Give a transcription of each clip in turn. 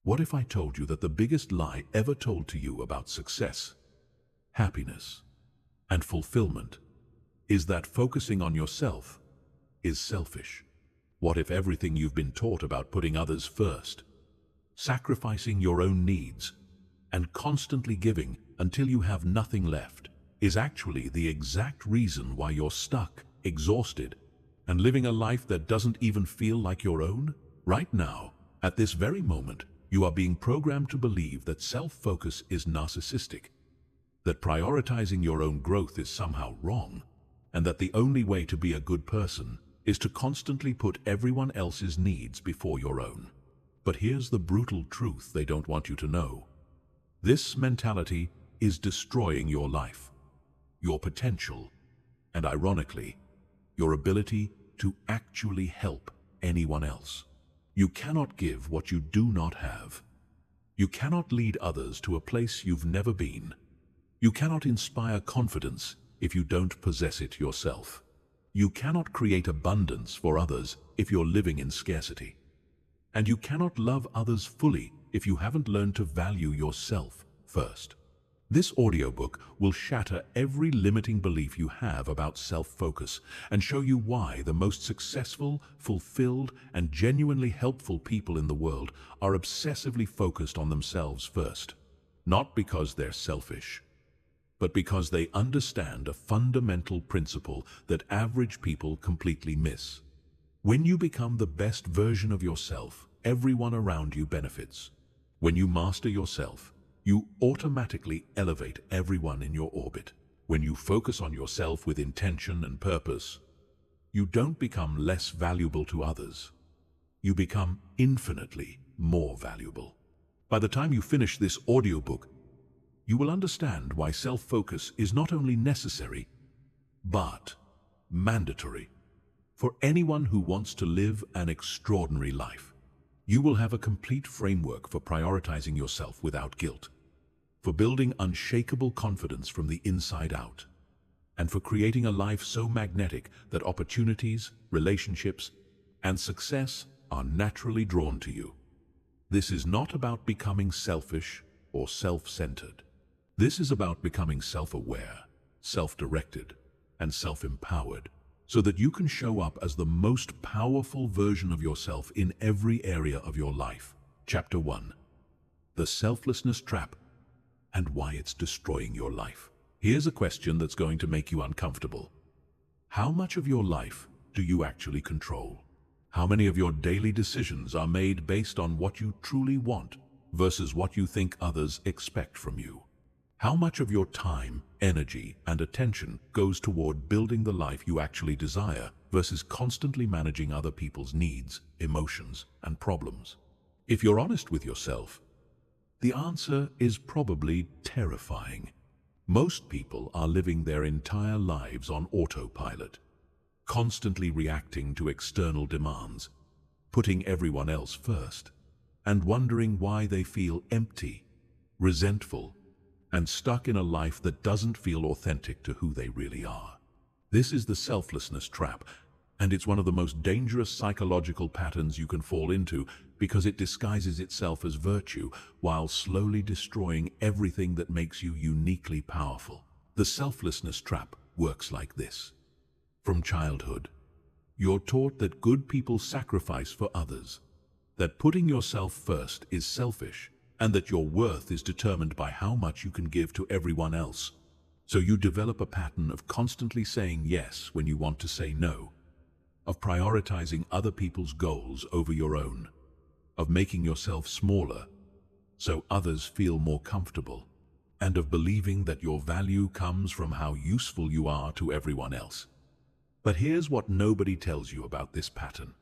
What if I told you that the biggest lie ever told to you about success, happiness, and fulfillment is that focusing on yourself is selfish? What if everything you've been taught about putting others first, sacrificing your own needs, and constantly giving until you have nothing left is actually the exact reason why you're stuck, exhausted, and living a life that doesn't even feel like your own? Right now, at this very moment, you are being programmed to believe that self-focus is narcissistic, that prioritizing your own growth is somehow wrong, and that the only way to be a good person is to constantly put everyone else's needs before your own. But here's the brutal truth they don't want you to know. This mentality is destroying your life, your potential, and ironically, your ability to actually help anyone else. You cannot give what you do not have. You cannot lead others to a place you've never been. You cannot inspire confidence if you don't possess it yourself. You cannot create abundance for others if you're living in scarcity. And you cannot love others fully if you haven't learned to value yourself first. This audiobook will shatter every limiting belief you have about self-focus and show you why the most successful, fulfilled, and genuinely helpful people in the world are obsessively focused on themselves first. Not because they're selfish, but because they understand a fundamental principle that average people completely miss. When you become the best version of yourself, everyone around you benefits. When you master yourself, you automatically elevate everyone in your orbit. When you focus on yourself with intention and purpose, you don't become less valuable to others. You become infinitely more valuable. By the time you finish this audiobook, you will understand why self-focus is not only necessary, but mandatory for anyone who wants to live an extraordinary life. You will have a complete framework for prioritizing yourself without guilt, for building unshakable confidence from the inside out, and for creating a life so magnetic that opportunities, relationships, and success are naturally drawn to you. This is not about becoming selfish or self-centered. This is about becoming self-aware, self-directed, and self-empowered, so that you can show up as the most powerful version of yourself in every area of your life. Chapter 1. The Selflessness Trap and Why It's Destroying Your Life. Here's a question that's going to make you uncomfortable. How much of your life do you actually control? How many of your daily decisions are made based on what you truly want versus what you think others expect from you? How much of your time, energy, and attention goes toward building the life you actually desire versus constantly managing other people's needs, emotions, and problems? If you're honest with yourself, the answer is probably terrifying. Most people are living their entire lives on autopilot, constantly reacting to external demands, putting everyone else first, and wondering why they feel empty, resentful, and stuck in a life that doesn't feel authentic to who they really are. This is the selflessness trap, and it's one of the most dangerous psychological patterns you can fall into because it disguises itself as virtue while slowly destroying everything that makes you uniquely powerful. The selflessness trap works like this. From childhood, you're taught that good people sacrifice for others, that putting yourself first is selfish, and that your worth is determined by how much you can give to everyone else. So you develop a pattern of constantly saying yes when you want to say no, of prioritizing other people's goals over your own, of making yourself smaller so others feel more comfortable, and of believing that your value comes from how useful you are to everyone else. But here's what nobody tells you about this pattern.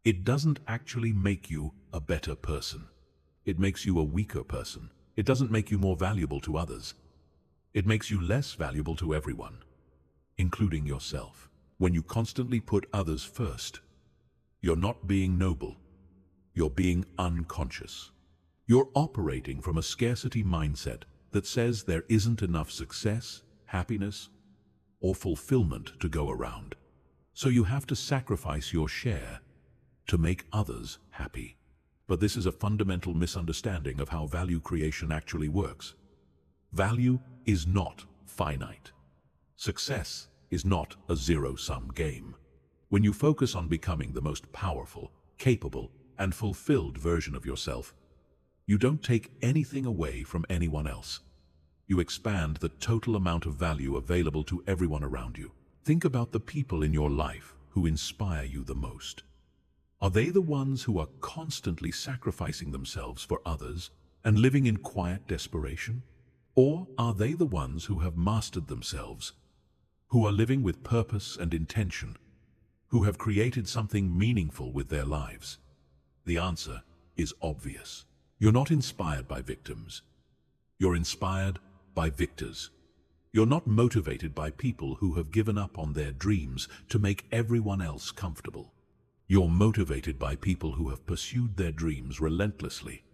It doesn't actually make you a better person. It makes you a weaker person. It doesn't make you more valuable to others. It makes you less valuable to everyone, including yourself. When you constantly put others first, you're not being noble. You're being unconscious. You're operating from a scarcity mindset that says there isn't enough success, happiness, or fulfillment to go around. So you have to sacrifice your share to make others happy. But this is a fundamental misunderstanding of how value creation actually works. Value is not finite. Success is not a zero-sum game. When you focus on becoming the most powerful, capable, and fulfilled version of yourself, you don't take anything away from anyone else. You expand the total amount of value available to everyone around you. Think about the people in your life who inspire you the most. Are they the ones who are constantly sacrificing themselves for others and living in quiet desperation? Or are they the ones who have mastered themselves, who are living with purpose and intention, who have created something meaningful with their lives? The answer is obvious. You're not inspired by victims. You're inspired by victors. You're not motivated by people who have given up on their dreams to make everyone else comfortable. You're motivated by people who have pursued their dreams relentlessly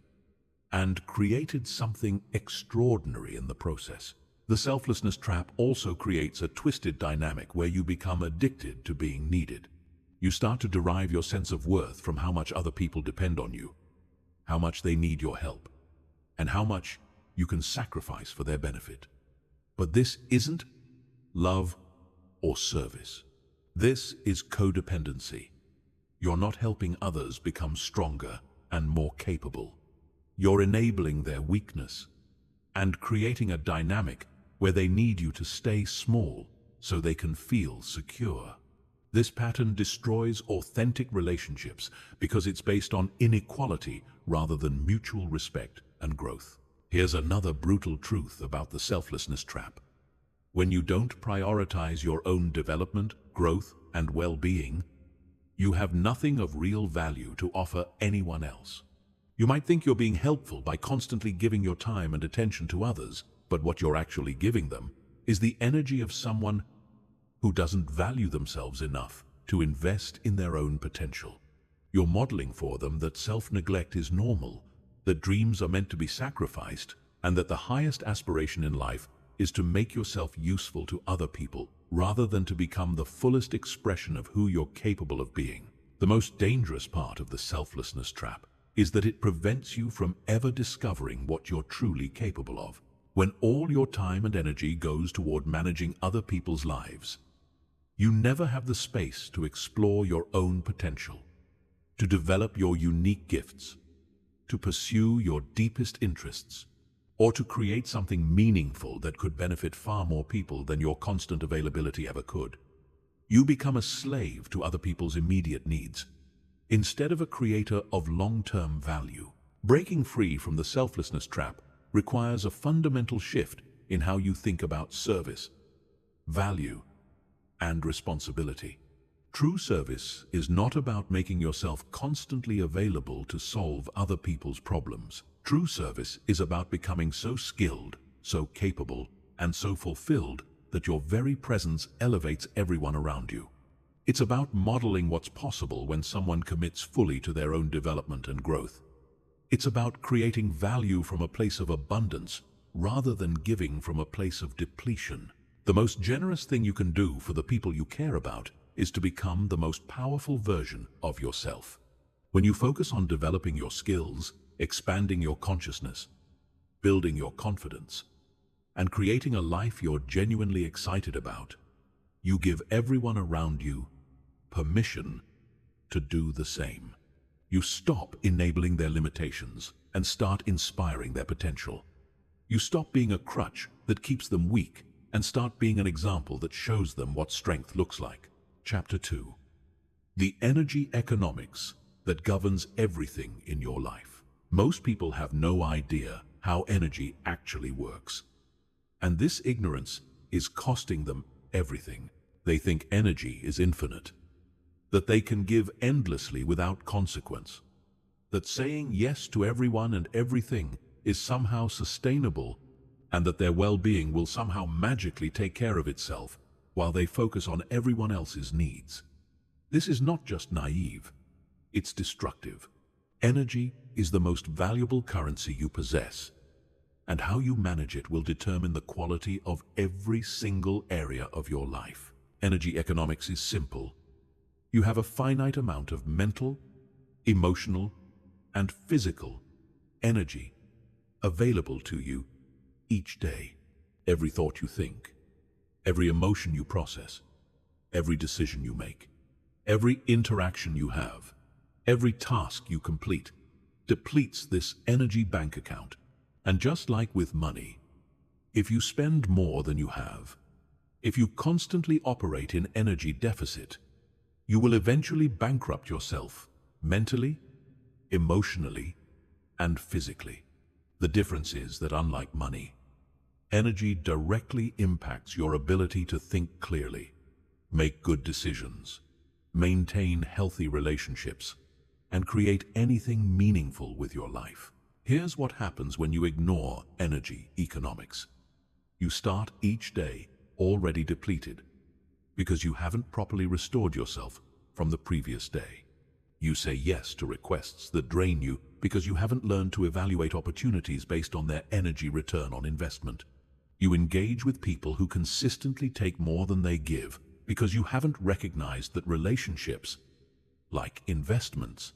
and created something extraordinary in the process. The selflessness trap also creates a twisted dynamic where you become addicted to being needed. You start to derive your sense of worth from how much other people depend on you, how much they need your help, and how much you can sacrifice for their benefit. But this isn't love or service. This is codependency. You're not helping others become stronger and more capable. You're enabling their weakness and creating a dynamic where they need you to stay small so they can feel secure. This pattern destroys authentic relationships because it's based on inequality rather than mutual respect and growth. Here's another brutal truth about the selflessness trap. When you don't prioritize your own development, growth, and well-being, you have nothing of real value to offer anyone else. You might think you're being helpful by constantly giving your time and attention to others, but what you're actually giving them is the energy of someone who doesn't value themselves enough to invest in their own potential. You're modeling for them that self-neglect is normal, that dreams are meant to be sacrificed, and that the highest aspiration in life is to make yourself useful to other people rather than to become the fullest expression of who you're capable of being. The most dangerous part of the selflessness trap is that it prevents you from ever discovering what you're truly capable of. When all your time and energy goes toward managing other people's lives, you never have the space to explore your own potential, to develop your unique gifts, to pursue your deepest interests, or to create something meaningful that could benefit far more people than your constant availability ever could. You become a slave to other people's immediate needs, instead of a creator of long-term value. Breaking free from the selflessness trap requires a fundamental shift in how you think about service, value, and responsibility. True service is not about making yourself constantly available to solve other people's problems. True service is about becoming so skilled, so capable, and so fulfilled that your very presence elevates everyone around you. It's about modeling what's possible when someone commits fully to their own development and growth. It's about creating value from a place of abundance rather than giving from a place of depletion. The most generous thing you can do for the people you care about is to become the most powerful version of yourself. When you focus on developing your skills, expanding your consciousness, building your confidence, and creating a life you're genuinely excited about, you give everyone around you permission to do the same. You stop enabling their limitations and start inspiring their potential. You stop being a crutch that keeps them weak and start being an example that shows them what strength looks like. Chapter 2. The energy economics that governs everything in your life. Most people have no idea how energy actually works. And this ignorance is costing them everything. They think energy is infinite, that they can give endlessly without consequence, that saying yes to everyone and everything is somehow sustainable, and that their well-being will somehow magically take care of itself while they focus on everyone else's needs. This is not just naive, it's destructive. Energy is the most valuable currency you possess, and how you manage it will determine the quality of every single area of your life. Energy economics is simple. You have a finite amount of mental, emotional, and physical energy available to you each day. Every thought you think, every emotion you process, every decision you make, every interaction you have, every task you complete depletes this energy bank account. And just like with money, if you spend more than you have, if you constantly operate in energy deficit, you will eventually bankrupt yourself mentally, emotionally, and physically. The difference is that unlike money, energy directly impacts your ability to think clearly, make good decisions, maintain healthy relationships, and create anything meaningful with your life. Here's what happens when you ignore energy economics. You start each day already depleted because you haven't properly restored yourself from the previous day. You say yes to requests that drain you because you haven't learned to evaluate opportunities based on their energy return on investment. You engage with people who consistently take more than they give because you haven't recognized that relationships, like investments,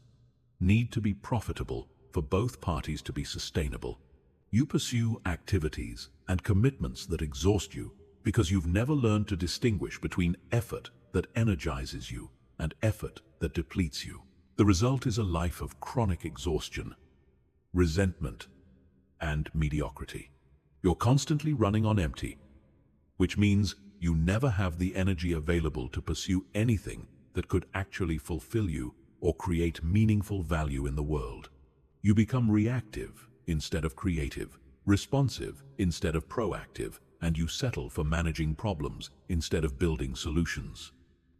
need to be profitable for both parties to be sustainable. You pursue activities and commitments that exhaust you because you've never learned to distinguish between effort that energizes you and effort that depletes you. The result is a life of chronic exhaustion, resentment, and mediocrity. You're constantly running on empty, which means you never have the energy available to pursue anything that could actually fulfill you or create meaningful value in the world. You become reactive instead of creative, responsive instead of proactive, and you settle for managing problems instead of building solutions.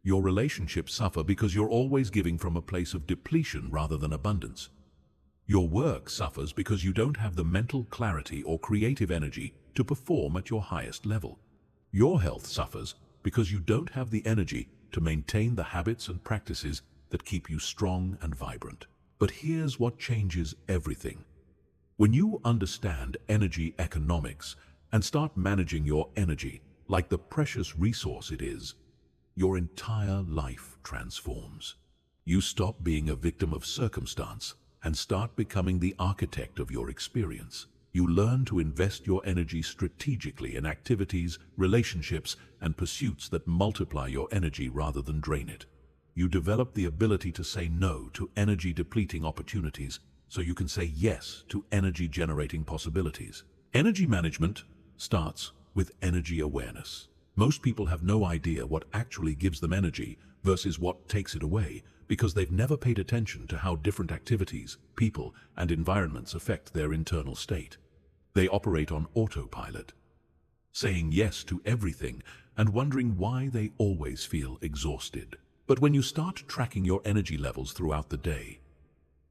Your relationships suffer because you're always giving from a place of depletion rather than abundance. Your work suffers because you don't have the mental clarity or creative energy to perform at your highest level. Your health suffers because you don't have the energy to maintain the habits and practices that keep you strong and vibrant. But here's what changes everything. When you understand energy economics and start managing your energy like the precious resource it is, your entire life transforms. You stop being a victim of circumstance and start becoming the architect of your experience. You learn to invest your energy strategically in activities, relationships, and pursuits that multiply your energy rather than drain it. You develop the ability to say no to energy-depleting opportunities so you can say yes to energy-generating possibilities. Energy management starts with energy awareness. Most people have no idea what actually gives them energy versus what takes it away because they've never paid attention to how different activities, people, and environments affect their internal state. They operate on autopilot, saying yes to everything and wondering why they always feel exhausted. But when you start tracking your energy levels throughout the day,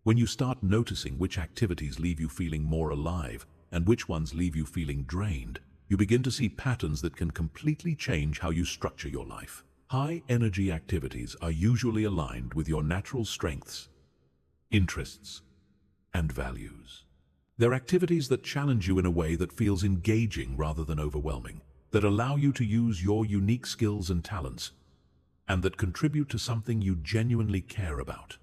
when you start noticing which activities leave you feeling more alive and which ones leave you feeling drained, you begin to see patterns that can completely change how you structure your life. High-energy activities are usually aligned with your natural strengths, interests, and values. They're activities that challenge you in a way that feels engaging rather than overwhelming, that allow you to use your unique skills and talents, and that contribute to something you genuinely care about.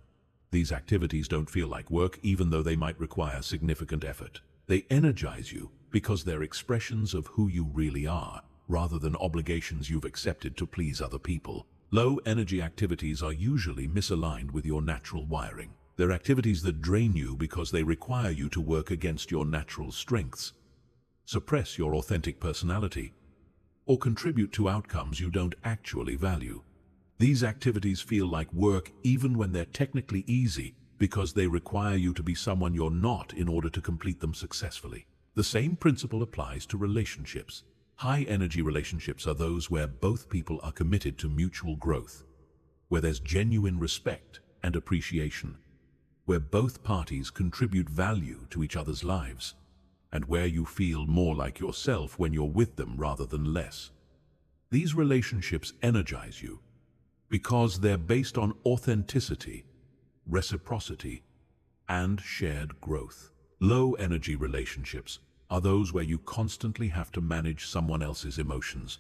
These activities don't feel like work even though they might require significant effort. They energize you because they're expressions of who you really are, rather than obligations you've accepted to please other people. Low-energy activities are usually misaligned with your natural wiring. They're activities that drain you because they require you to work against your natural strengths, suppress your authentic personality, or contribute to outcomes you don't actually value. These activities feel like work even when they're technically easy because they require you to be someone you're not in order to complete them successfully. The same principle applies to relationships. High-energy relationships are those where both people are committed to mutual growth, where there's genuine respect and appreciation, where both parties contribute value to each other's lives, and where you feel more like yourself when you're with them rather than less. These relationships energize you because they're based on authenticity, reciprocity, and shared growth. Low-energy relationships are those where you constantly have to manage someone else's emotions,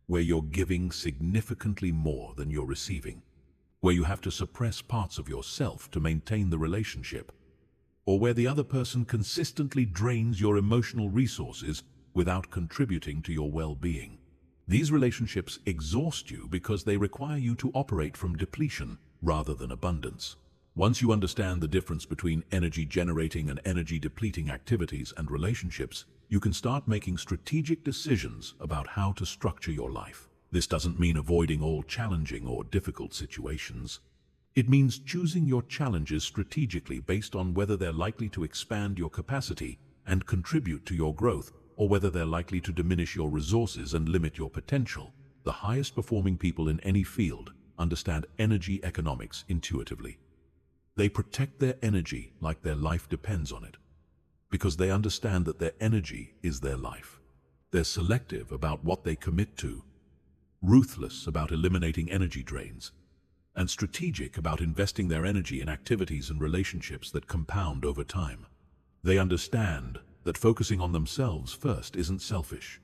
where you're giving significantly more than you're receiving, where you have to suppress parts of yourself to maintain the relationship, or where the other person consistently drains your emotional resources without contributing to your well-being. These relationships exhaust you because they require you to operate from depletion rather than abundance. Once you understand the difference between energy-generating and energy-depleting activities and relationships, you can start making strategic decisions about how to structure your life. This doesn't mean avoiding all challenging or difficult situations. It means choosing your challenges strategically based on whether they're likely to expand your capacity and contribute to your growth, or whether they're likely to diminish your resources and limit your potential. The highest performing people in any field understand energy economics intuitively. They protect their energy like their life depends on it, because they understand that their energy is their life. They're selective about what they commit to, ruthless about eliminating energy drains, and strategic about investing their energy in activities and relationships that compound over time. They understand that focusing on themselves first isn't selfish.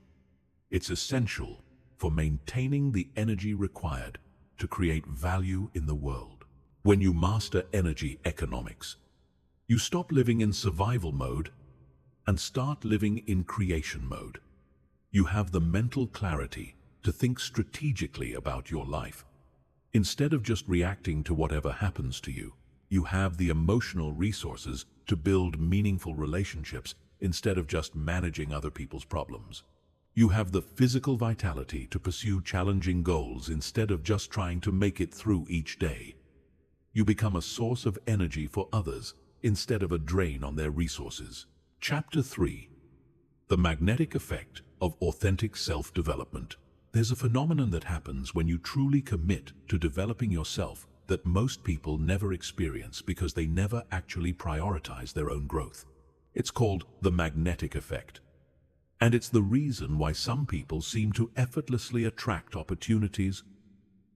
It's essential for maintaining the energy required to create value in the world. When you master energy economics, you stop living in survival mode and start living in creation mode. You have the mental clarity to think strategically about your life. Instead of just reacting to whatever happens to you, you have the emotional resources to build meaningful relationships instead of just managing other people's problems. You have the physical vitality to pursue challenging goals instead of just trying to make it through each day. You become a source of energy for others instead of a drain on their resources. Chapter 3. The magnetic effect of authentic self-development. There's a phenomenon that happens when you truly commit to developing yourself that most people never experience because they never actually prioritize their own growth. It's called the magnetic effect. And it's the reason why some people seem to effortlessly attract opportunities,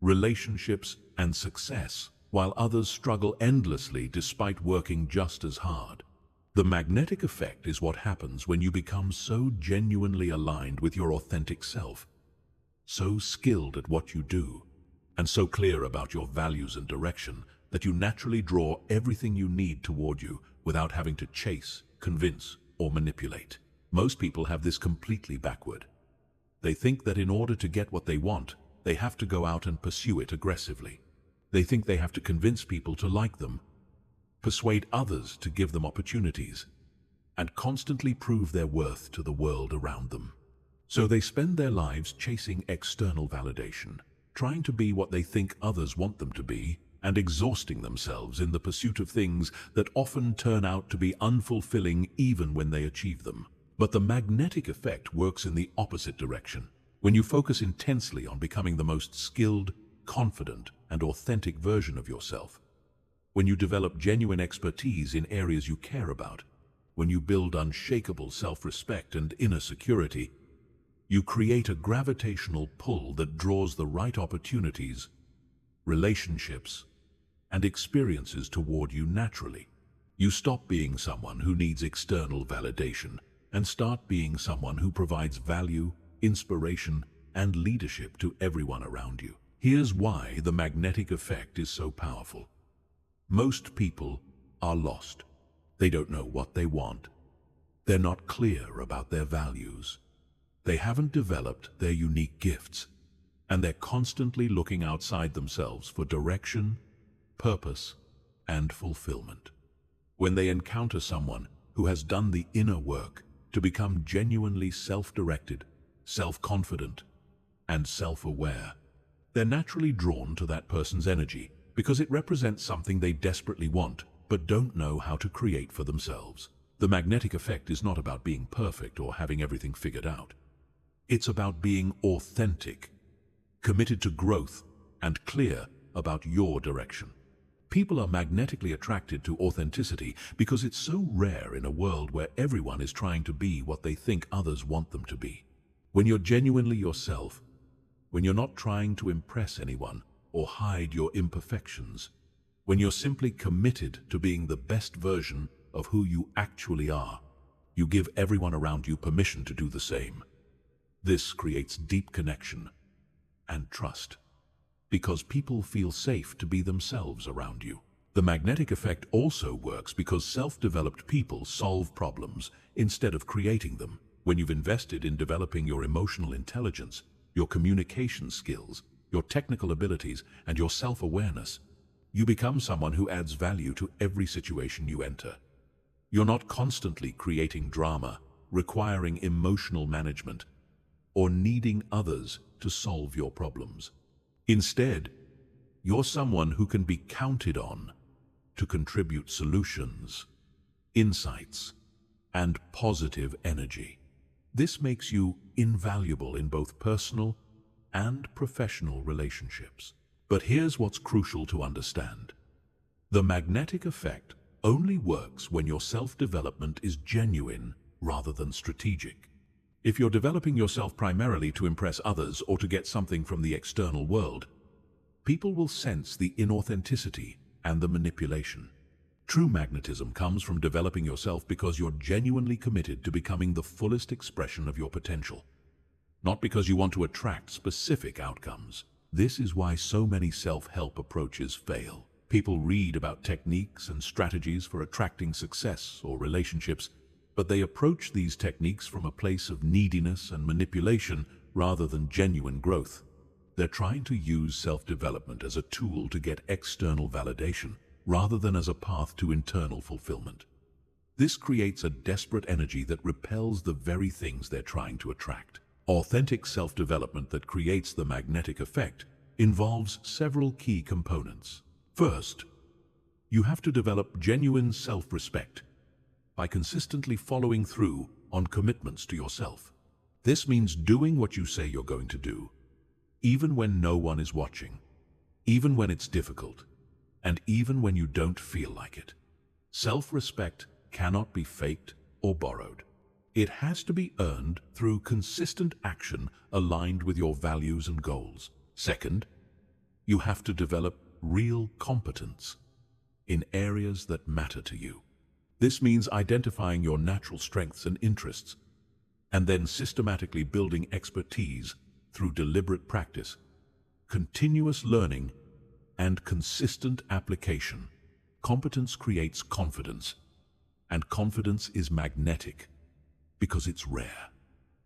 relationships, and success, while others struggle endlessly despite working just as hard. The magnetic effect is what happens when you become so genuinely aligned with your authentic self, so skilled at what you do, and so clear about your values and direction that you naturally draw everything you need toward you without having to chase, convince, or manipulate. Most people have this completely backward. They think that in order to get what they want, they have to go out and pursue it aggressively. They think they have to convince people to like them, persuade others to give them opportunities, and constantly prove their worth to the world around them. So they spend their lives chasing external validation, trying to be what they think others want them to be, and exhausting themselves in the pursuit of things that often turn out to be unfulfilling even when they achieve them. But the magnetic effect works in the opposite direction. When you focus intensely on becoming the most skilled, confident, and authentic version of yourself, when you develop genuine expertise in areas you care about, when you build unshakable self-respect and inner security, you create a gravitational pull that draws the right opportunities, relationships, and experiences toward you naturally. You stop being someone who needs external validation and start being someone who provides value, inspiration, and leadership to everyone around you. Here's why the magnetic effect is so powerful. Most people are lost. They don't know what they want. They're not clear about their values. They haven't developed their unique gifts, and they're constantly looking outside themselves for direction, purpose, and fulfillment. When they encounter someone who has done the inner work to become genuinely self-directed, self-confident, and self-aware, they're naturally drawn to that person's energy because it represents something they desperately want but don't know how to create for themselves. The magnetic effect is not about being perfect or having everything figured out. It's about being authentic, committed to growth, and clear about your direction. People are magnetically attracted to authenticity because it's so rare in a world where everyone is trying to be what they think others want them to be. When you're genuinely yourself, when you're not trying to impress anyone or hide your imperfections, when you're simply committed to being the best version of who you actually are, you give everyone around you permission to do the same. This creates deep connection and trust, because people feel safe to be themselves around you. The magnetic effect also works because self-developed people solve problems instead of creating them. When you've invested in developing your emotional intelligence, your communication skills, your technical abilities, and your self-awareness, you become someone who adds value to every situation you enter. You're not constantly creating drama, requiring emotional management, or needing others to solve your problems. Instead, you're someone who can be counted on to contribute solutions, insights, and positive energy. This makes you invaluable in both personal and professional relationships. But here's what's crucial to understand. The magnetic effect only works when your self-development is genuine rather than strategic. If you're developing yourself primarily to impress others or to get something from the external world, people will sense the inauthenticity and the manipulation. True magnetism comes from developing yourself because you're genuinely committed to becoming the fullest expression of your potential, not because you want to attract specific outcomes. This is why so many self-help approaches fail. People read about techniques and strategies for attracting success or relationships, but they approach these techniques from a place of neediness and manipulation rather than genuine growth. They're trying to use self-development as a tool to get external validation, rather than as a path to internal fulfillment. This creates a desperate energy that repels the very things they're trying to attract. Authentic self-development that creates the magnetic effect involves several key components. First, you have to develop genuine self-respect by consistently following through on commitments to yourself. This means doing what you say you're going to do, even when no one is watching, even when it's difficult, and even when you don't feel like it. Self-respect cannot be faked or borrowed. It has to be earned through consistent action aligned with your values and goals. Second, you have to develop real competence in areas that matter to you. This means identifying your natural strengths and interests, and then systematically building expertise through deliberate practice, continuous learning, and consistent application. Competence creates confidence, and confidence is magnetic because it's rare.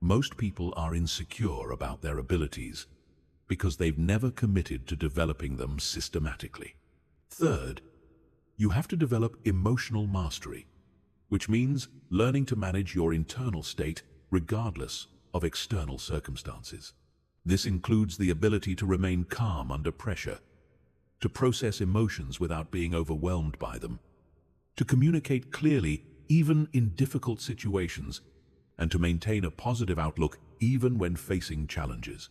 Most people are insecure about their abilities because they've never committed to developing them systematically. Third, you have to develop emotional mastery, which means learning to manage your internal state regardless of external circumstances. This includes the ability to remain calm under pressure, to process emotions without being overwhelmed by them, to communicate clearly even in difficult situations, and to maintain a positive outlook even when facing challenges.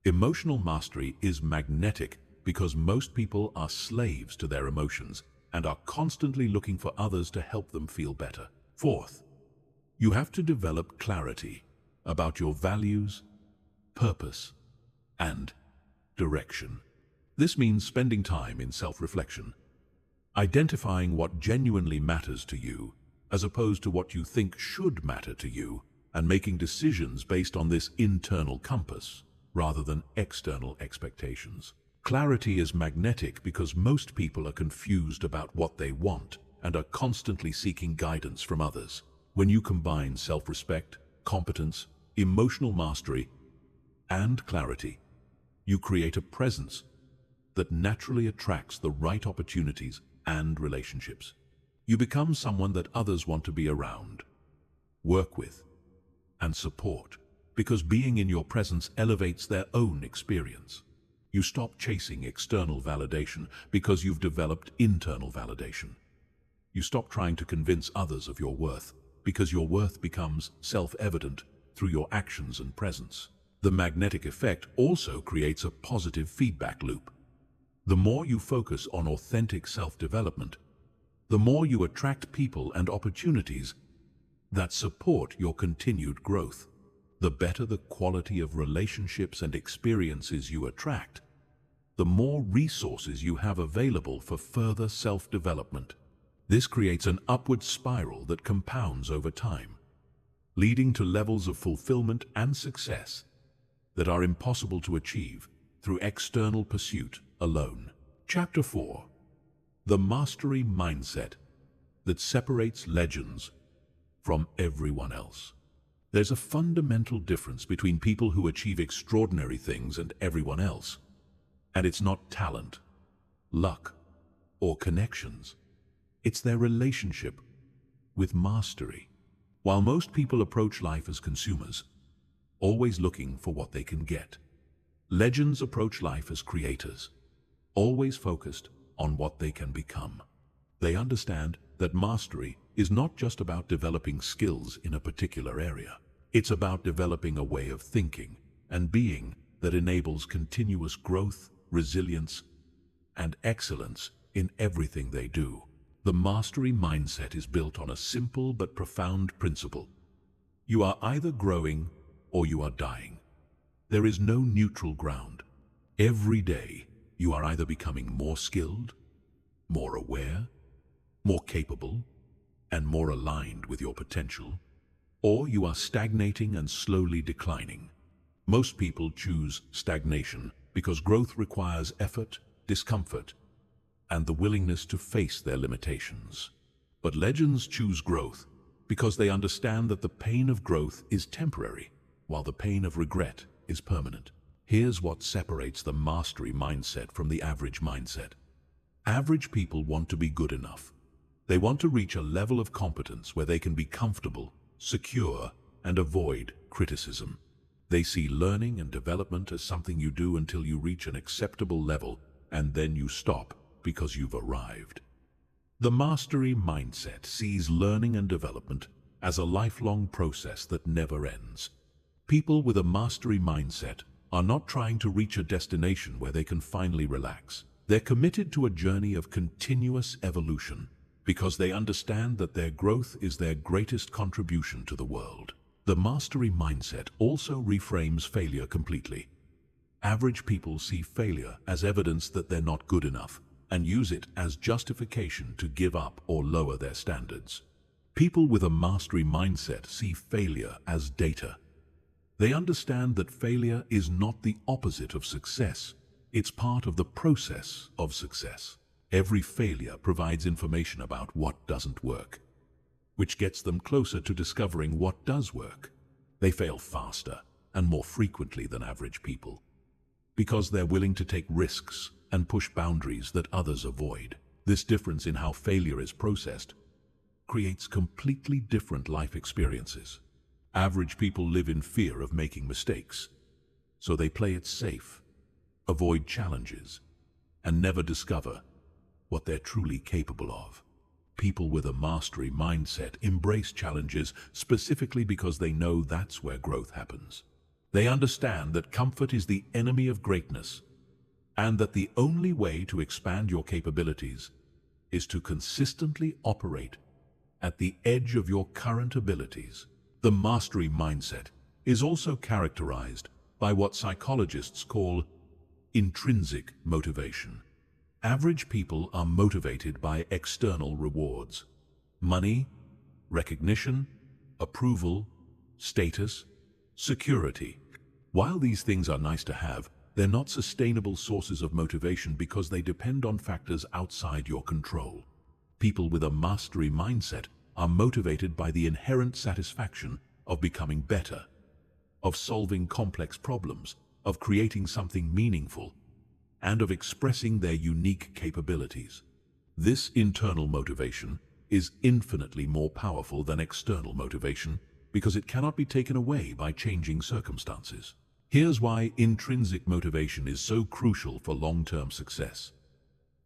Emotional mastery is magnetic because most people are slaves to their emotions and are constantly looking for others to help them feel better. Fourth, you have to develop clarity about your values, purpose, and direction. This means spending time in self-reflection, identifying what genuinely matters to you as opposed to what you think should matter to you, and making decisions based on this internal compass rather than external expectations. Clarity is magnetic because most people are confused about what they want and are constantly seeking guidance from others. When you combine self-respect, competence, emotional mastery, and clarity, you create a presence that naturally attracts the right opportunities and relationships. You become someone that others want to be around, work with, and support, because being in your presence elevates their own experience. You stop chasing external validation because you've developed internal validation. You stop trying to convince others of your worth because your worth becomes self-evident through your actions and presence. The magnetic effect also creates a positive feedback loop. The more you focus on authentic self-development, the more you attract people and opportunities that support your continued growth. The better the quality of relationships and experiences you attract, the more resources you have available for further self-development. This creates an upward spiral that compounds over time, leading to levels of fulfillment and success that are impossible to achieve through external pursuit alone. Chapter 4. The mastery mindset that separates legends from everyone else. There's a fundamental difference between people who achieve extraordinary things and everyone else. And it's not talent, luck, or connections. It's their relationship with mastery. While most people approach life as consumers, always looking for what they can get, legends approach life as creators, always focused on what they can become. They understand that mastery is not just about developing skills in a particular area. It's about developing a way of thinking and being that enables continuous growth, resilience, and excellence in everything they do. The mastery mindset is built on a simple but profound principle. You are either growing or you are dying. There is no neutral ground. Every day, you are either becoming more skilled, more aware, more capable, and more aligned with your potential, or you are stagnating and slowly declining. Most people choose stagnation because growth requires effort, discomfort, and the willingness to face their limitations. But legends choose growth because they understand that the pain of growth is temporary, while the pain of regret is permanent. Here's what separates the mastery mindset from the average mindset. Average people want to be good enough. They want to reach a level of competence where they can be comfortable, secure, and avoid criticism. They see learning and development as something you do until you reach an acceptable level, and then you stop because you've arrived. The mastery mindset sees learning and development as a lifelong process that never ends. People with a mastery mindset are not trying to reach a destination where they can finally relax. They're committed to a journey of continuous evolution because they understand that their growth is their greatest contribution to the world. The mastery mindset also reframes failure completely. Average people see failure as evidence that they're not good enough and use it as justification to give up or lower their standards. People with a mastery mindset see failure as data. They understand that failure is not the opposite of success. It's part of the process of success. Every failure provides information about what doesn't work, which gets them closer to discovering what does work. They fail faster and more frequently than average people because they're willing to take risks and push boundaries that others avoid. This difference in how failure is processed creates completely different life experiences. Average people live in fear of making mistakes, so they play it safe, avoid challenges, and never discover what they're truly capable of. People with a mastery mindset embrace challenges specifically because they know that's where growth happens. They understand that comfort is the enemy of greatness, and that the only way to expand your capabilities is to consistently operate at the edge of your current abilities. The mastery mindset is also characterized by what psychologists call intrinsic motivation. Average people are motivated by external rewards: money, recognition, approval, status, security. While these things are nice to have, they're not sustainable sources of motivation because they depend on factors outside your control. People with a mastery mindset are motivated by the inherent satisfaction of becoming better, of solving complex problems, of creating something meaningful, and of expressing their unique capabilities. This internal motivation is infinitely more powerful than external motivation because it cannot be taken away by changing circumstances. Here's why intrinsic motivation is so crucial for long-term success.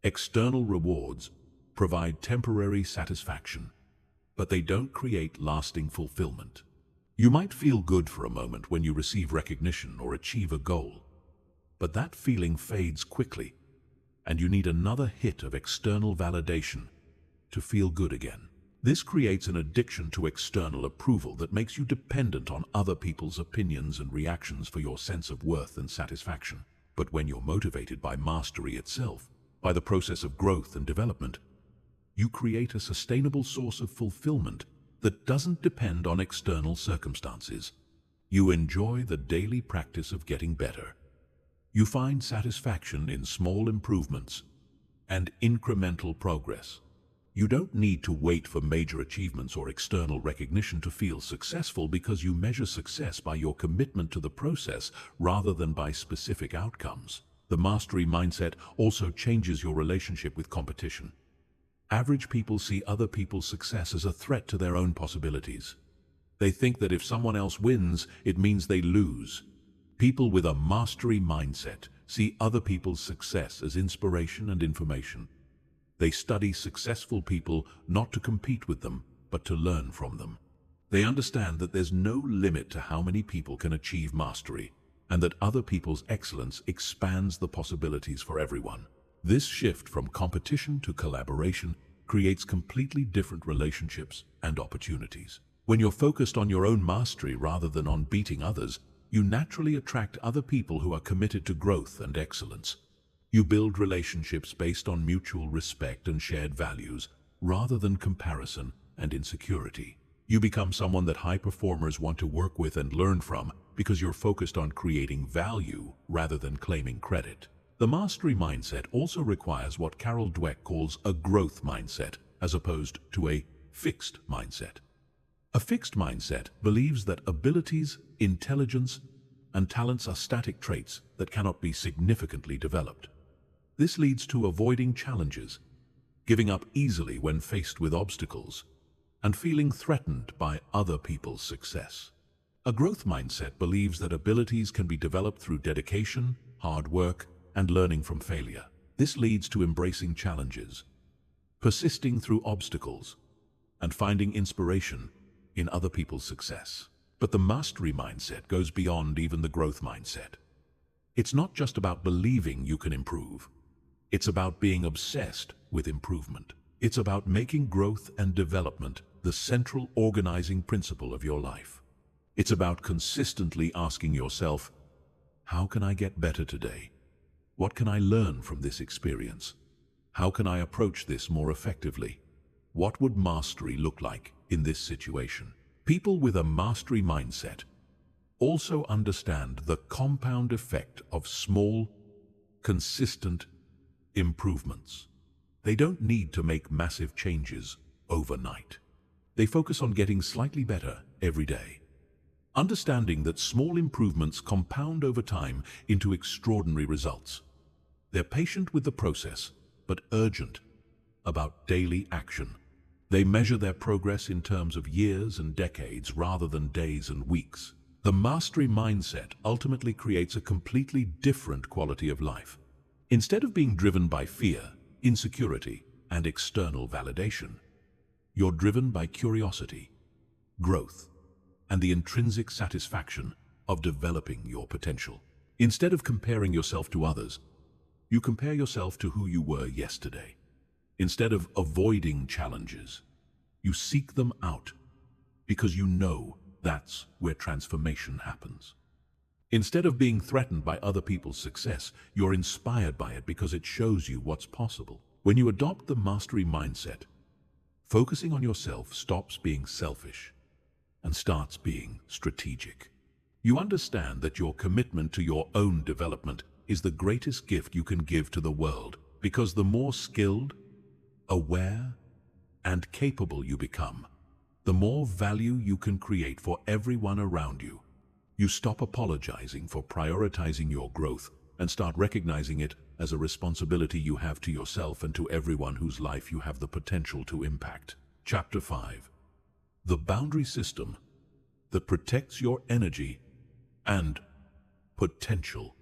External rewards provide temporary satisfaction, but they don't create lasting fulfillment. You might feel good for a moment when you receive recognition or achieve a goal, but that feeling fades quickly, and you need another hit of external validation to feel good again. This creates an addiction to external approval that makes you dependent on other people's opinions and reactions for your sense of worth and satisfaction. But when you're motivated by mastery itself, by the process of growth and development, you create a sustainable source of fulfillment that doesn't depend on external circumstances. You enjoy the daily practice of getting better. You find satisfaction in small improvements, and incremental progress. You don't need to wait for major achievements or external recognition to feel successful, because you measure success by your commitment to the process rather than by specific outcomes. The mastery mindset also changes your relationship with competition. Average people see other people's success as a threat to their own possibilities. They think that if someone else wins, it means they lose. People with a mastery mindset see other people's success as inspiration and information. They study successful people not to compete with them, but to learn from them. They understand that there's no limit to how many people can achieve mastery, and that other people's excellence expands the possibilities for everyone. This shift from competition to collaboration creates completely different relationships and opportunities. When you're focused on your own mastery rather than on beating others, you naturally attract other people who are committed to growth and excellence. You build relationships based on mutual respect and shared values, rather than comparison and insecurity. You become someone that high performers want to work with and learn from, because you're focused on creating value rather than claiming credit. The mastery mindset also requires what Carol Dweck calls a growth mindset, as opposed to a fixed mindset. A fixed mindset believes that abilities, intelligence, and talents are static traits that cannot be significantly developed. This leads to avoiding challenges, giving up easily when faced with obstacles, and feeling threatened by other people's success. A growth mindset believes that abilities can be developed through dedication, hard work, and learning from failure. This leads to embracing challenges, persisting through obstacles, and finding inspiration in other people's success. But the mastery mindset goes beyond even the growth mindset. It's not just about believing you can improve. It's about being obsessed with improvement. It's about making growth and development the central organizing principle of your life. It's about consistently asking yourself, how can I get better today? What can I learn from this experience? How can I approach this more effectively? What would mastery look like in this situation? People with a mastery mindset also understand the compound effect of small, consistent improvements. They don't need to make massive changes overnight. They focus on getting slightly better every day, understanding that small improvements compound over time into extraordinary results. They're patient with the process, but urgent about daily action. They measure their progress in terms of years and decades rather than days and weeks. The mastery mindset ultimately creates a completely different quality of life. Instead of being driven by fear, insecurity, and external validation, you're driven by curiosity, growth, and the intrinsic satisfaction of developing your potential. Instead of comparing yourself to others, you compare yourself to who you were yesterday. Instead of avoiding challenges, you seek them out, because you know that's where transformation happens. Instead of being threatened by other people's success, you're inspired by it because it shows you what's possible. When you adopt the mastery mindset, focusing on yourself stops being selfish and starts being strategic. You understand that your commitment to your own development is the greatest gift you can give to the world, because the more skilled, aware, and capable you become, the more value you can create for everyone around you. You stop apologizing for prioritizing your growth and start recognizing it as a responsibility you have to yourself and to everyone whose life you have the potential to impact. Chapter 5. The boundary system that protects your energy and potential.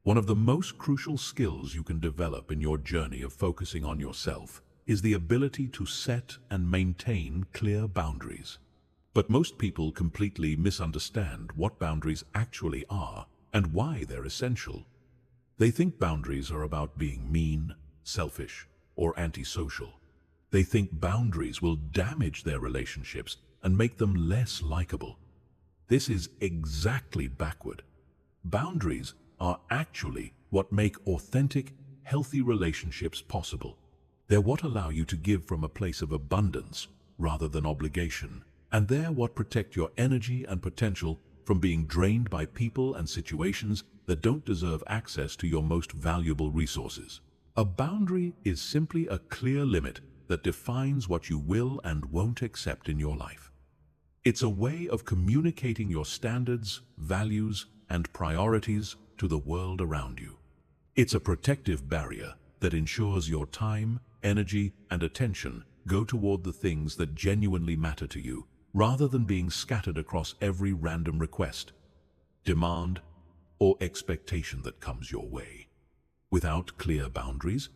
One of the most crucial skills you can develop in your journey of focusing on yourself is the ability to set and maintain clear boundaries. But most people completely misunderstand what boundaries actually are and why they're essential. They think boundaries are about being mean, selfish, or antisocial. They think boundaries will damage their relationships and make them less likable. This is exactly backward. Boundaries are actually what make authentic, healthy relationships possible. They're what allow you to give from a place of abundance rather than obligation. And they're what protect your energy and potential from being drained by people and situations that don't deserve access to your most valuable resources. A boundary is simply a clear limit that defines what you will and won't accept in your life. It's a way of communicating your standards, values, and priorities to the world around you. It's a protective barrier that ensures your time, energy, and attention go toward the things that genuinely matter to you, rather than being scattered across every random request, demand, or expectation that comes your way. Without clear boundaries,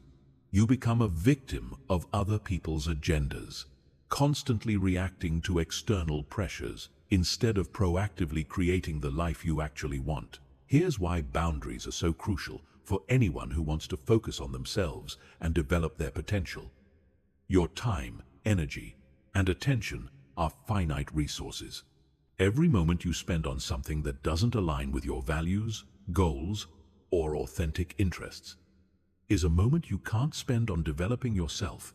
you become a victim of other people's agendas, constantly reacting to external pressures instead of proactively creating the life you actually want. Here's why boundaries are so crucial for anyone who wants to focus on themselves and develop their potential. Your time, energy, and attention are finite resources. Every moment you spend on something that doesn't align with your values, goals, or authentic interests is a moment you can't spend on developing yourself,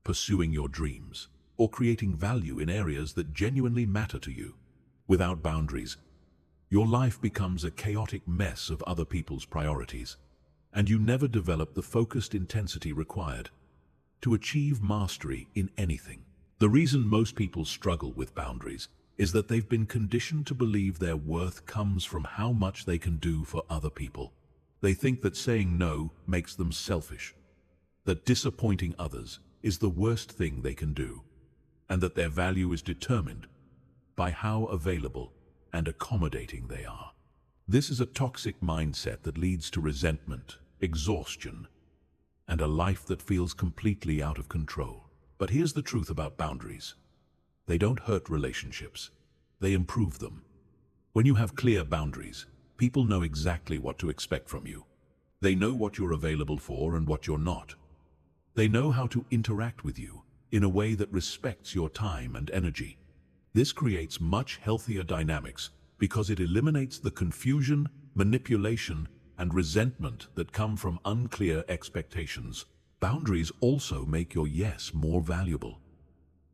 pursuing your dreams, or creating value in areas that genuinely matter to you. Without boundaries, your life becomes a chaotic mess of other people's priorities, and you never develop the focused intensity required to achieve mastery in anything. The reason most people struggle with boundaries is that they've been conditioned to believe their worth comes from how much they can do for other people. They think that saying no makes them selfish, that disappointing others is the worst thing they can do, and that their value is determined by how available and accommodating they are. This is a toxic mindset that leads to resentment, exhaustion, and a life that feels completely out of control. But here's the truth about boundaries. They don't hurt relationships, they improve them. When you have clear boundaries, people know exactly what to expect from you. They know what you're available for and what you're not. They know how to interact with you in a way that respects your time and energy. This creates much healthier dynamics because it eliminates the confusion, manipulation, and resentment that come from unclear expectations. Boundaries also make your yes more valuable.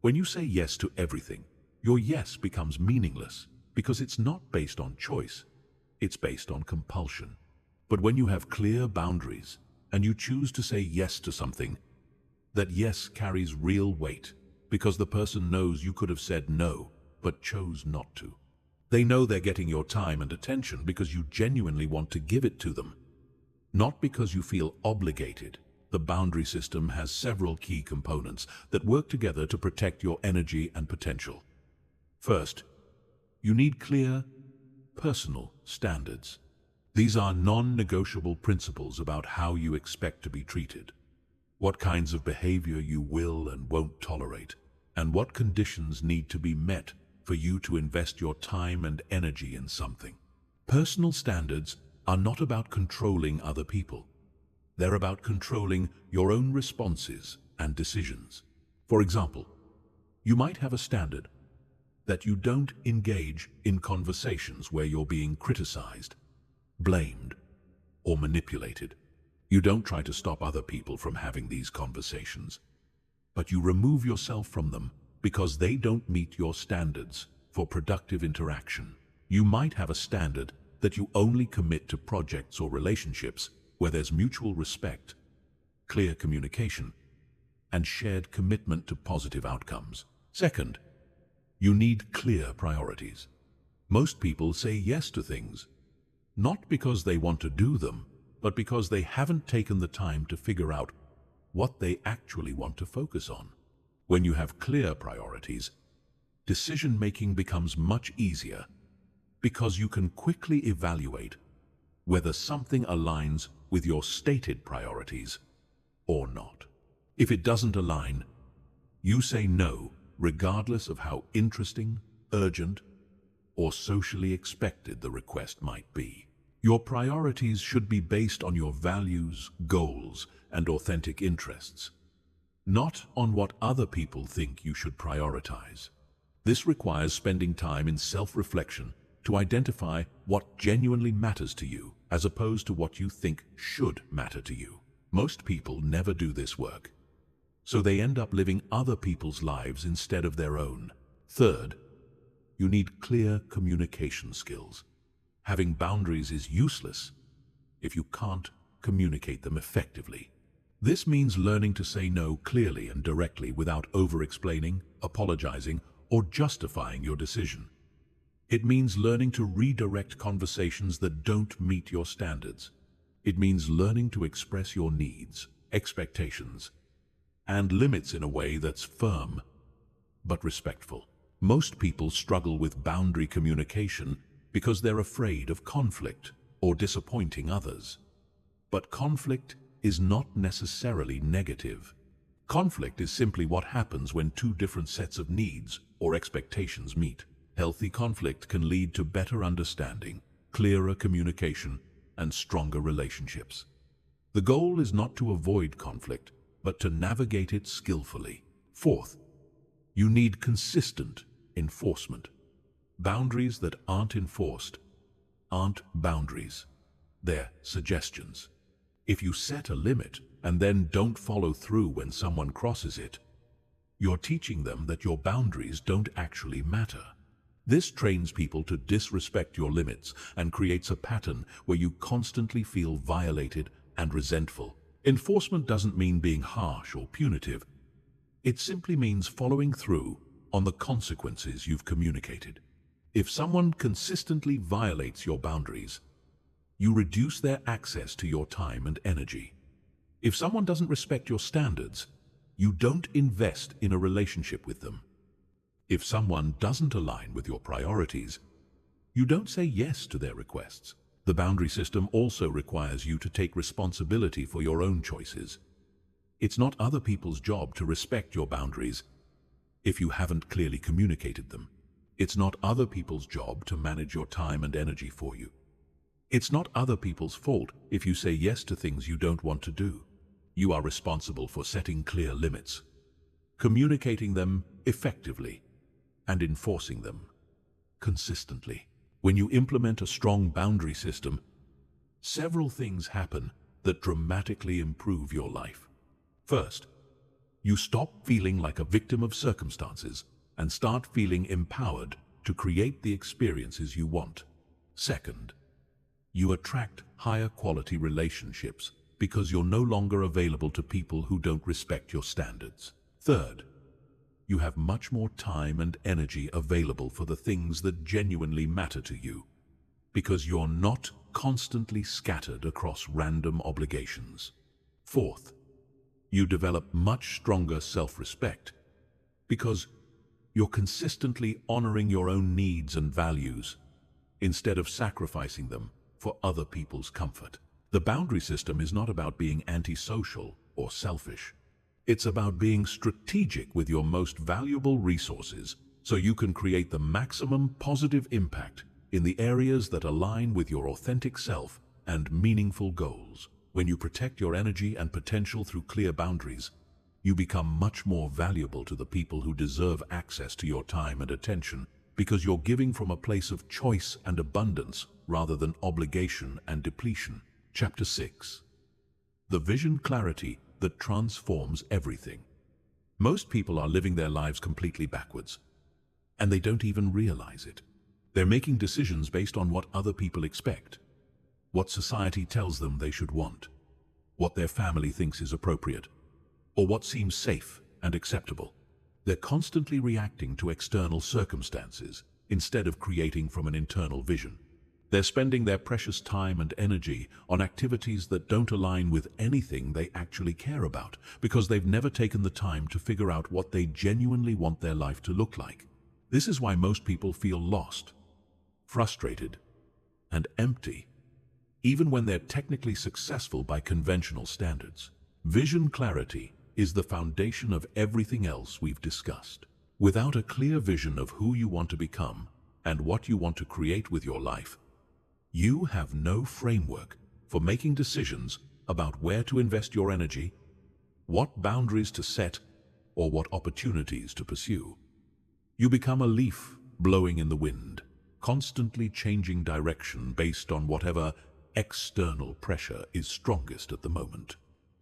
When you say yes to everything, your yes becomes meaningless because it's not based on choice. It's based on compulsion. But when you have clear boundaries and you choose to say yes to something, that yes carries real weight because the person knows you could have said no, but chose not to. They know they're getting your time and attention because you genuinely want to give it to them, not because you feel obligated. The boundary system has several key components that work together to protect your energy and potential. First, you need clear, personal standards. These are non-negotiable principles about how you expect to be treated, what kinds of behavior you will and won't tolerate, and what conditions need to be met for you to invest your time and energy in something. Personal standards are not about controlling other people. They're about controlling your own responses and decisions. For example, you might have a standard that you don't engage in conversations where you're being criticized, blamed, or manipulated. You don't try to stop other people from having these conversations, but you remove yourself from them because they don't meet your standards for productive interaction. You might have a standard that you only commit to projects or relationships where there's mutual respect, clear communication, and shared commitment to positive outcomes. Second, you need clear priorities. Most people say yes to things, not because they want to do them, but because they haven't taken the time to figure out what they actually want to focus on. When you have clear priorities, decision-making becomes much easier because you can quickly evaluate whether something aligns with your stated priorities or not. If it doesn't align, you say no, regardless of how interesting, urgent, or socially expected the request might be. Your priorities should be based on your values, goals, and authentic interests, not on what other people think you should prioritize. This requires spending time in self-reflection to identify what genuinely matters to you, as opposed to what you think should matter to you. Most people never do this work, so they end up living other people's lives instead of their own. Third, you need clear communication skills. Having boundaries is useless if you can't communicate them effectively. This means learning to say no clearly and directly without over-explaining, apologizing, or justifying your decision. It means learning to redirect conversations that don't meet your standards. It means learning to express your needs, expectations, and limits in a way that's firm but respectful. Most people struggle with boundary communication because they're afraid of conflict or disappointing others. But conflict is not necessarily negative. Conflict is simply what happens when two different sets of needs or expectations meet. Healthy conflict can lead to better understanding, clearer communication, and stronger relationships. The goal is not to avoid conflict, but to navigate it skillfully. Fourth, you need consistent enforcement. Boundaries that aren't enforced aren't boundaries. They're suggestions. If you set a limit and then don't follow through when someone crosses it, you're teaching them that your boundaries don't actually matter. This trains people to disrespect your limits and creates a pattern where you constantly feel violated and resentful. Enforcement doesn't mean being harsh or punitive. It simply means following through on the consequences you've communicated. If someone consistently violates your boundaries, you reduce their access to your time and energy. If someone doesn't respect your standards, you don't invest in a relationship with them. If someone doesn't align with your priorities, you don't say yes to their requests. The boundary system also requires you to take responsibility for your own choices. It's not other people's job to respect your boundaries if you haven't clearly communicated them. It's not other people's job to manage your time and energy for you. It's not other people's fault if you say yes to things you don't want to do. You are responsible for setting clear limits, communicating them effectively, and enforcing them consistently. When you implement a strong boundary system, several things happen that dramatically improve your life. First, you stop feeling like a victim of circumstances and start feeling empowered to create the experiences you want. Second, you attract higher quality relationships because you're no longer available to people who don't respect your standards. Third, you have much more time and energy available for the things that genuinely matter to you, because you're not constantly scattered across random obligations. Fourth, you develop much stronger self-respect, because you're consistently honoring your own needs and values, instead of sacrificing them for other people's comfort. The boundary system is not about being antisocial or selfish. It's about being strategic with your most valuable resources so you can create the maximum positive impact in the areas that align with your authentic self and meaningful goals. When you protect your energy and potential through clear boundaries, you become much more valuable to the people who deserve access to your time and attention, because you're giving from a place of choice and abundance rather than obligation and depletion. Chapter 6. The vision clarity that transforms everything. Most people are living their lives completely backwards, and they don't even realize it. They're making decisions based on what other people expect, what society tells them they should want, what their family thinks is appropriate, or what seems safe and acceptable. They're constantly reacting to external circumstances instead of creating from an internal vision. They're spending their precious time and energy on activities that don't align with anything they actually care about, because they've never taken the time to figure out what they genuinely want their life to look like. This is why most people feel lost, frustrated, and empty, even when they're technically successful by conventional standards. Vision clarity is the foundation of everything else we've discussed. Without a clear vision of who you want to become and what you want to create with your life, you have no framework for making decisions about where to invest your energy, what boundaries to set, or what opportunities to pursue. You become a leaf blowing in the wind, constantly changing direction based on whatever external pressure is strongest at the moment.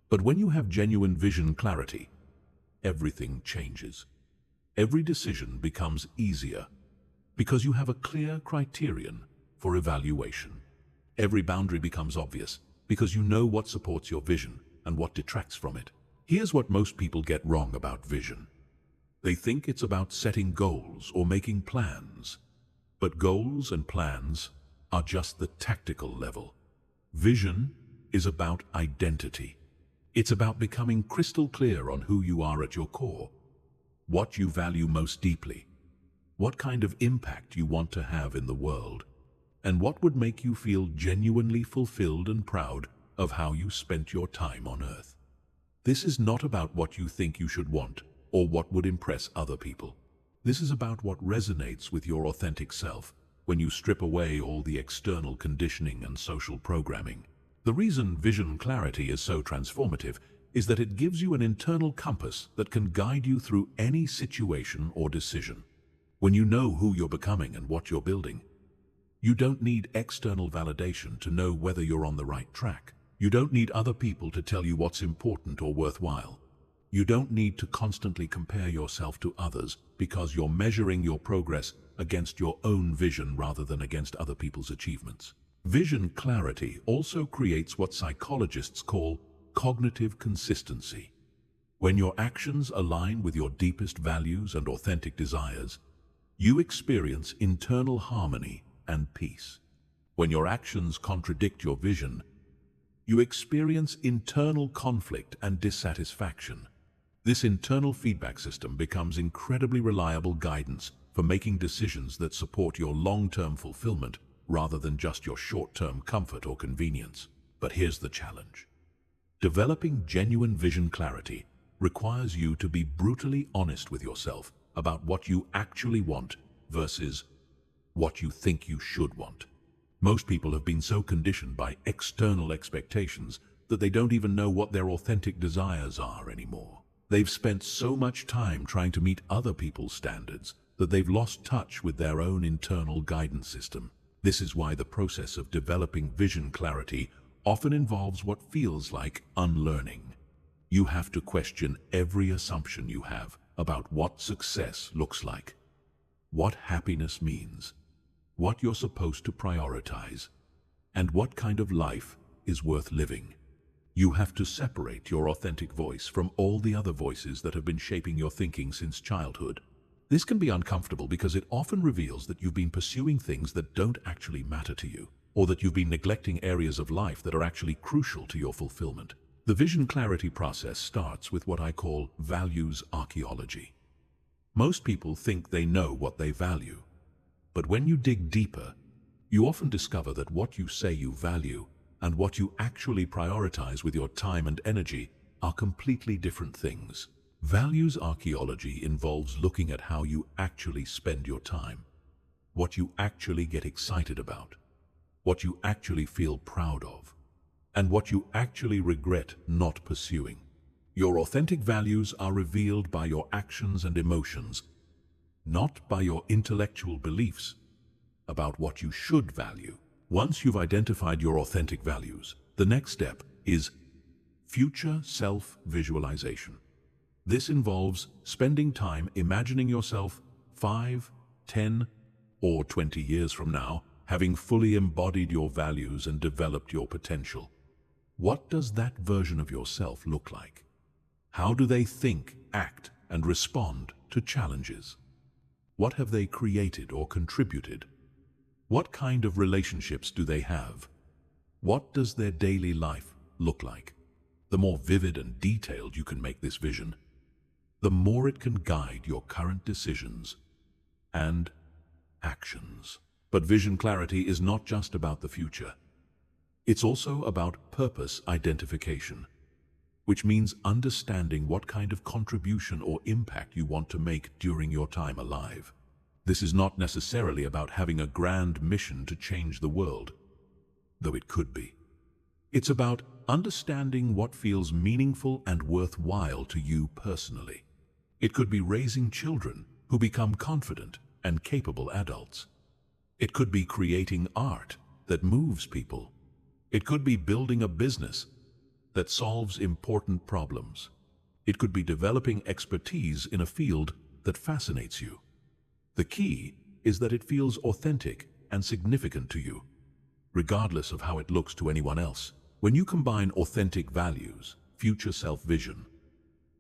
But when you have genuine vision clarity, everything changes. Every decision becomes easier because you have a clear criterion for evaluation. Every boundary becomes obvious because you know what supports your vision and what detracts from it. Here's what most people get wrong about vision. They think it's about setting goals or making plans. But goals and plans are just the tactical level. Vision is about identity. It's about becoming crystal clear on who you are at your core, what you value most deeply, what kind of impact you want to have in the world, and what would make you feel genuinely fulfilled and proud of how you spent your time on Earth. This is not about what you think you should want or what would impress other people. This is about what resonates with your authentic self when you strip away all the external conditioning and social programming. The reason vision clarity is so transformative is that it gives you an internal compass that can guide you through any situation or decision. When you know who you're becoming and what you're building, you don't need external validation to know whether you're on the right track. You don't need other people to tell you what's important or worthwhile. You don't need to constantly compare yourself to others because you're measuring your progress against your own vision rather than against other people's achievements. Vision clarity also creates what psychologists call cognitive consistency. When your actions align with your deepest values and authentic desires, you experience internal harmony and peace. When your actions contradict your vision, you experience internal conflict and dissatisfaction. This internal feedback system becomes incredibly reliable guidance for making decisions that support your long-term fulfillment rather than just your short-term comfort or convenience. But here's the challenge. Developing genuine vision clarity requires you to be brutally honest with yourself about what you actually want versus what you think you should want. Most people have been so conditioned by external expectations that they don't even know what their authentic desires are anymore. They've spent so much time trying to meet other people's standards that they've lost touch with their own internal guidance system. This is why the process of developing vision clarity often involves what feels like unlearning. You have to question every assumption you have about what success looks like, what happiness means, what you're supposed to prioritize, and what kind of life is worth living. You have to separate your authentic voice from all the other voices that have been shaping your thinking since childhood. This can be uncomfortable because it often reveals that you've been pursuing things that don't actually matter to you, or that you've been neglecting areas of life that are actually crucial to your fulfillment. The vision clarity process starts with what I call values archaeology. Most people think they know what they value, but when you dig deeper, you often discover that what you say you value and what you actually prioritize with your time and energy are completely different things. Values archaeology involves looking at how you actually spend your time, what you actually get excited about, what you actually feel proud of, and what you actually regret not pursuing. Your authentic values are revealed by your actions and emotions, not by your intellectual beliefs about what you should value. Once you've identified your authentic values, the next step is future self-visualization. This involves spending time imagining yourself 5, 10, or 20 years from now, having fully embodied your values and developed your potential. What does that version of yourself look like? How do they think, act, and respond to challenges? What have they created or contributed? What kind of relationships do they have? What does their daily life look like? The more vivid and detailed you can make this vision, the more it can guide your current decisions and actions. But vision clarity is not just about the future. It's also about purpose identification, which means understanding what kind of contribution or impact you want to make during your time alive. This is not necessarily about having a grand mission to change the world, though it could be. It's about understanding what feels meaningful and worthwhile to you personally. It could be raising children who become confident and capable adults. It could be creating art that moves people. It could be building a business that solves important problems. It could be developing expertise in a field that fascinates you. The key is that it feels authentic and significant to you, regardless of how it looks to anyone else. When you combine authentic values, future self-vision,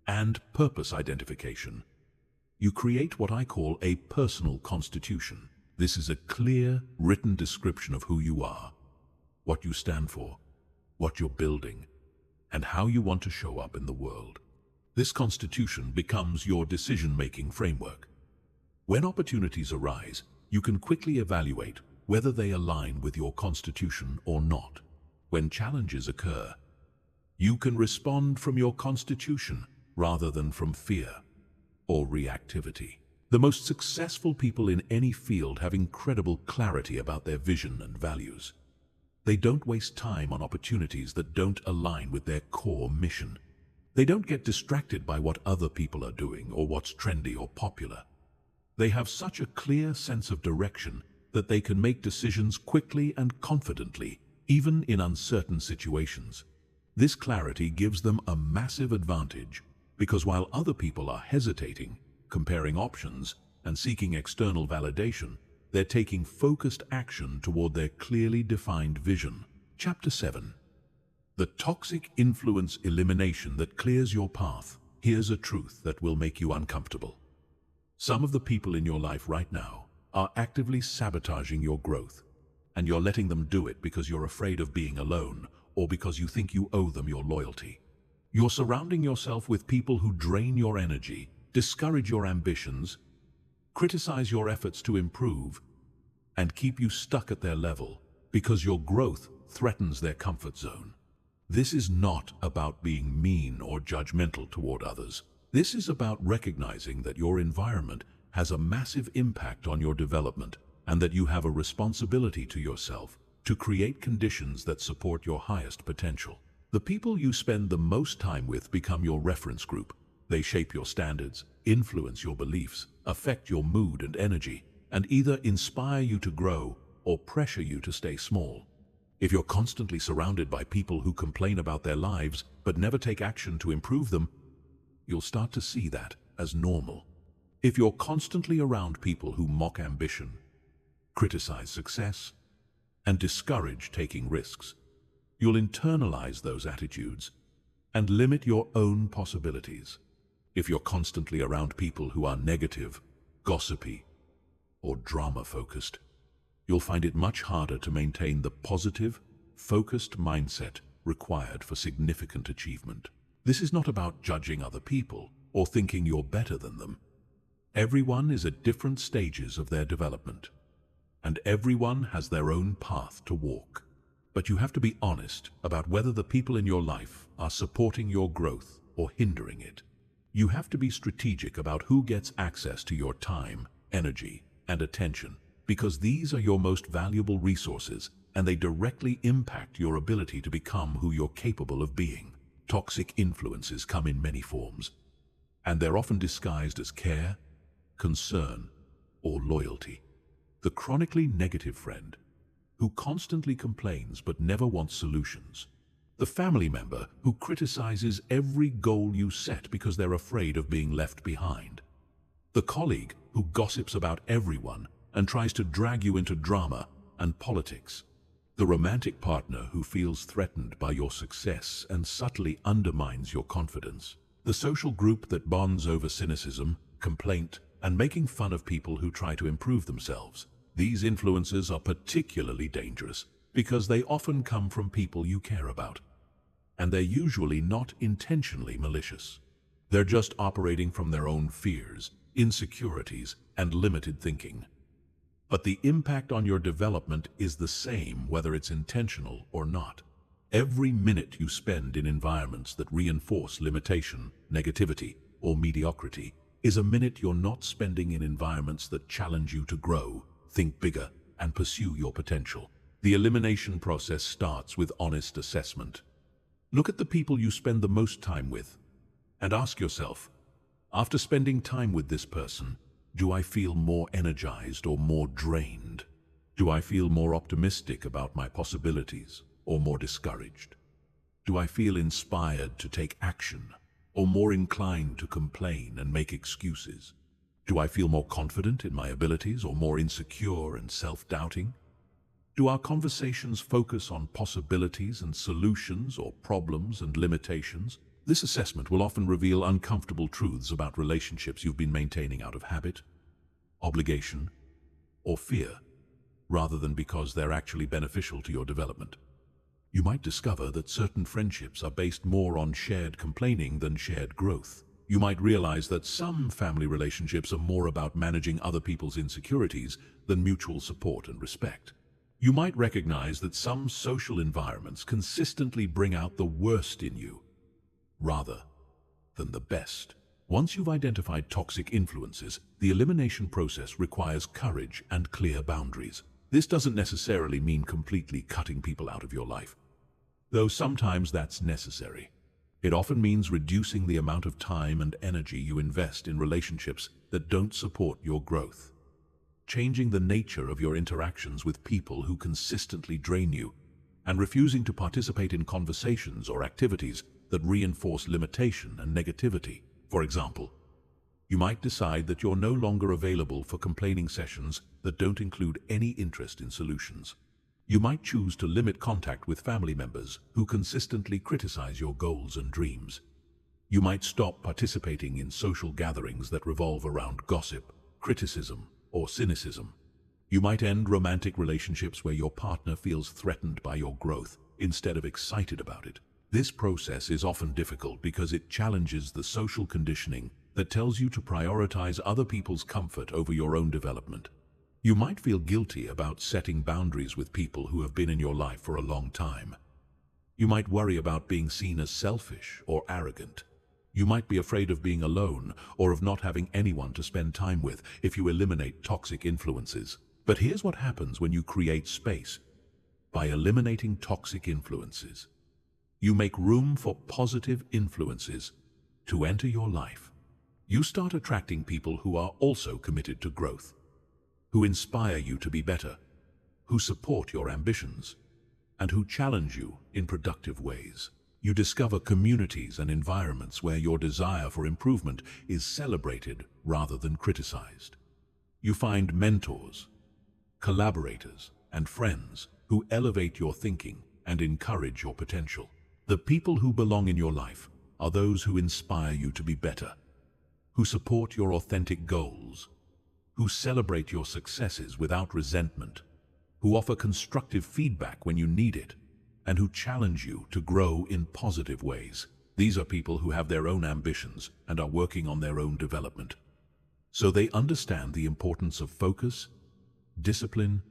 and purpose identification. You create what I call a personal constitution. This is a clear, written description of who you are, what you stand for, what you're building, and how you want to show up in the world. This constitution becomes your decision-making framework. When opportunities arise, you can quickly evaluate whether they align with your constitution or not. When challenges occur, you can respond from your constitution rather than from fear or reactivity. The most successful people in any field have incredible clarity about their vision and values. They don't waste time on opportunities that don't align with their core mission. They don't get distracted by what other people are doing or what's trendy or popular. They have such a clear sense of direction that they can make decisions quickly and confidently, even in uncertain situations. This clarity gives them a massive advantage because while other people are hesitating, comparing options, and seeking external validation, they're taking focused action toward their clearly defined vision. Chapter 7. The toxic influence elimination that clears your path. Here's a truth that will make you uncomfortable. Some of the people in your life right now are actively sabotaging your growth, and you're letting them do it because you're afraid of being alone or because you think you owe them your loyalty. You're surrounding yourself with people who drain your energy, discourage your ambitions, criticize your efforts to improve, and keep you stuck at their level because your growth threatens their comfort zone. This is not about being mean or judgmental toward others. This is about recognizing that your environment has a massive impact on your development and that you have a responsibility to yourself to create conditions that support your highest potential. The people you spend the most time with become your reference group. They shape your standards, influence your beliefs, affect your mood and energy, and either inspire you to grow or pressure you to stay small. If you're constantly surrounded by people who complain about their lives but never take action to improve them, you'll start to see that as normal. If you're constantly around people who mock ambition, criticize success, and discourage taking risks, you'll internalize those attitudes and limit your own possibilities. If you're constantly around people who are negative, gossipy, or drama-focused, you'll find it much harder to maintain the positive, focused mindset required for significant achievement. This is not about judging other people or thinking you're better than them. Everyone is at different stages of their development, and everyone has their own path to walk. But you have to be honest about whether the people in your life are supporting your growth or hindering it. You have to be strategic about who gets access to your time, energy, and attention, because these are your most valuable resources and they directly impact your ability to become who you're capable of being. Toxic influences come in many forms, and they're often disguised as care, concern, or loyalty. The chronically negative friend, who constantly complains but never wants solutions. The family member who criticizes every goal you set because they're afraid of being left behind. The colleague who gossips about everyone and tries to drag you into drama and politics. The romantic partner who feels threatened by your success and subtly undermines your confidence. The social group that bonds over cynicism, complaint, and making fun of people who try to improve themselves. These influences are particularly dangerous because they often come from people you care about, and they're usually not intentionally malicious. They're just operating from their own fears, insecurities, and limited thinking. But the impact on your development is the same whether it's intentional or not. Every minute you spend in environments that reinforce limitation, negativity, or mediocrity is a minute you're not spending in environments that challenge you to grow, think bigger, and pursue your potential. The elimination process starts with honest assessment. Look at the people you spend the most time with and ask yourself, after spending time with this person, do I feel more energized or more drained? Do I feel more optimistic about my possibilities or more discouraged? Do I feel inspired to take action or more inclined to complain and make excuses? Do I feel more confident in my abilities or more insecure and self-doubting? Do our conversations focus on possibilities and solutions, or problems and limitations? This assessment will often reveal uncomfortable truths about relationships you've been maintaining out of habit, obligation, or fear, rather than because they're actually beneficial to your development. You might discover that certain friendships are based more on shared complaining than shared growth. You might realize that some family relationships are more about managing other people's insecurities than mutual support and respect. You might recognize that some social environments consistently bring out the worst in you, rather than the best. Once you've identified toxic influences, the elimination process requires courage and clear boundaries. This doesn't necessarily mean completely cutting people out of your life, though sometimes that's necessary. It often means reducing the amount of time and energy you invest in relationships that don't support your growth. Changing the nature of your interactions with people who consistently drain you, and refusing to participate in conversations or activities that reinforce limitation and negativity. For example, you might decide that you're no longer available for complaining sessions that don't include any interest in solutions. You might choose to limit contact with family members who consistently criticize your goals and dreams. You might stop participating in social gatherings that revolve around gossip, criticism, or cynicism. You might end romantic relationships where your partner feels threatened by your growth instead of excited about it. This process is often difficult because it challenges the social conditioning that tells you to prioritize other people's comfort over your own development. You might feel guilty about setting boundaries with people who have been in your life for a long time. You might worry about being seen as selfish or arrogant. You might be afraid of being alone or of not having anyone to spend time with if you eliminate toxic influences. But here's what happens when you create space. By eliminating toxic influences, you make room for positive influences to enter your life. You start attracting people who are also committed to growth, who inspire you to be better, who support your ambitions, and who challenge you in productive ways. You discover communities and environments where your desire for improvement is celebrated rather than criticized. You find mentors, collaborators, and friends who elevate your thinking and encourage your potential. The people who belong in your life are those who inspire you to be better, who support your authentic goals, who celebrate your successes without resentment, who offer constructive feedback when you need it, and who challenge you to grow in positive ways. These are people who have their own ambitions and are working on their own development. So they understand the importance of focus, discipline,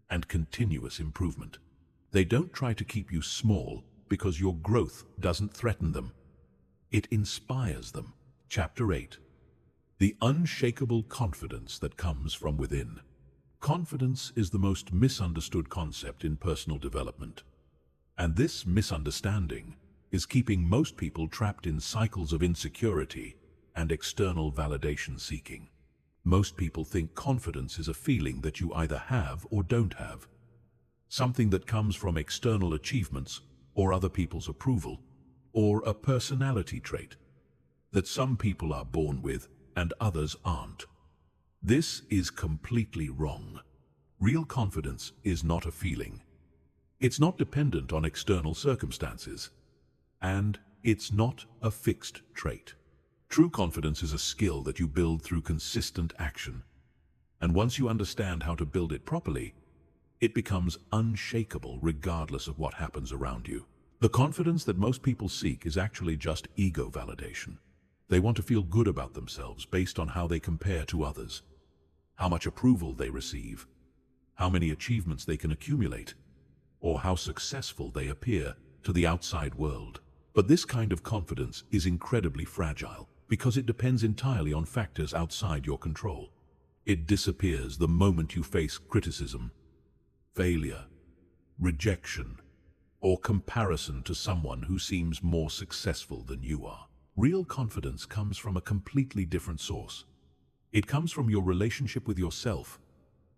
and continuous improvement. They don't try to keep you small because your growth doesn't threaten them. It inspires them. Chapter 8. The unshakable confidence that comes from within. Confidence is the most misunderstood concept in personal development. And this misunderstanding is keeping most people trapped in cycles of insecurity and external validation seeking. Most people think confidence is a feeling that you either have or don't have, something that comes from external achievements or other people's approval, or a personality trait that some people are born with and others aren't. This is completely wrong. Real confidence is not a feeling. It's not dependent on external circumstances, and it's not a fixed trait. True confidence is a skill that you build through consistent action, and once you understand how to build it properly, it becomes unshakable regardless of what happens around you. The confidence that most people seek is actually just ego validation. They want to feel good about themselves based on how they compare to others, how much approval they receive, how many achievements they can accumulate, or how successful they appear to the outside world. But this kind of confidence is incredibly fragile because it depends entirely on factors outside your control. It disappears the moment you face criticism, failure, rejection, or comparison to someone who seems more successful than you are. Real confidence comes from a completely different source. It comes from your relationship with yourself,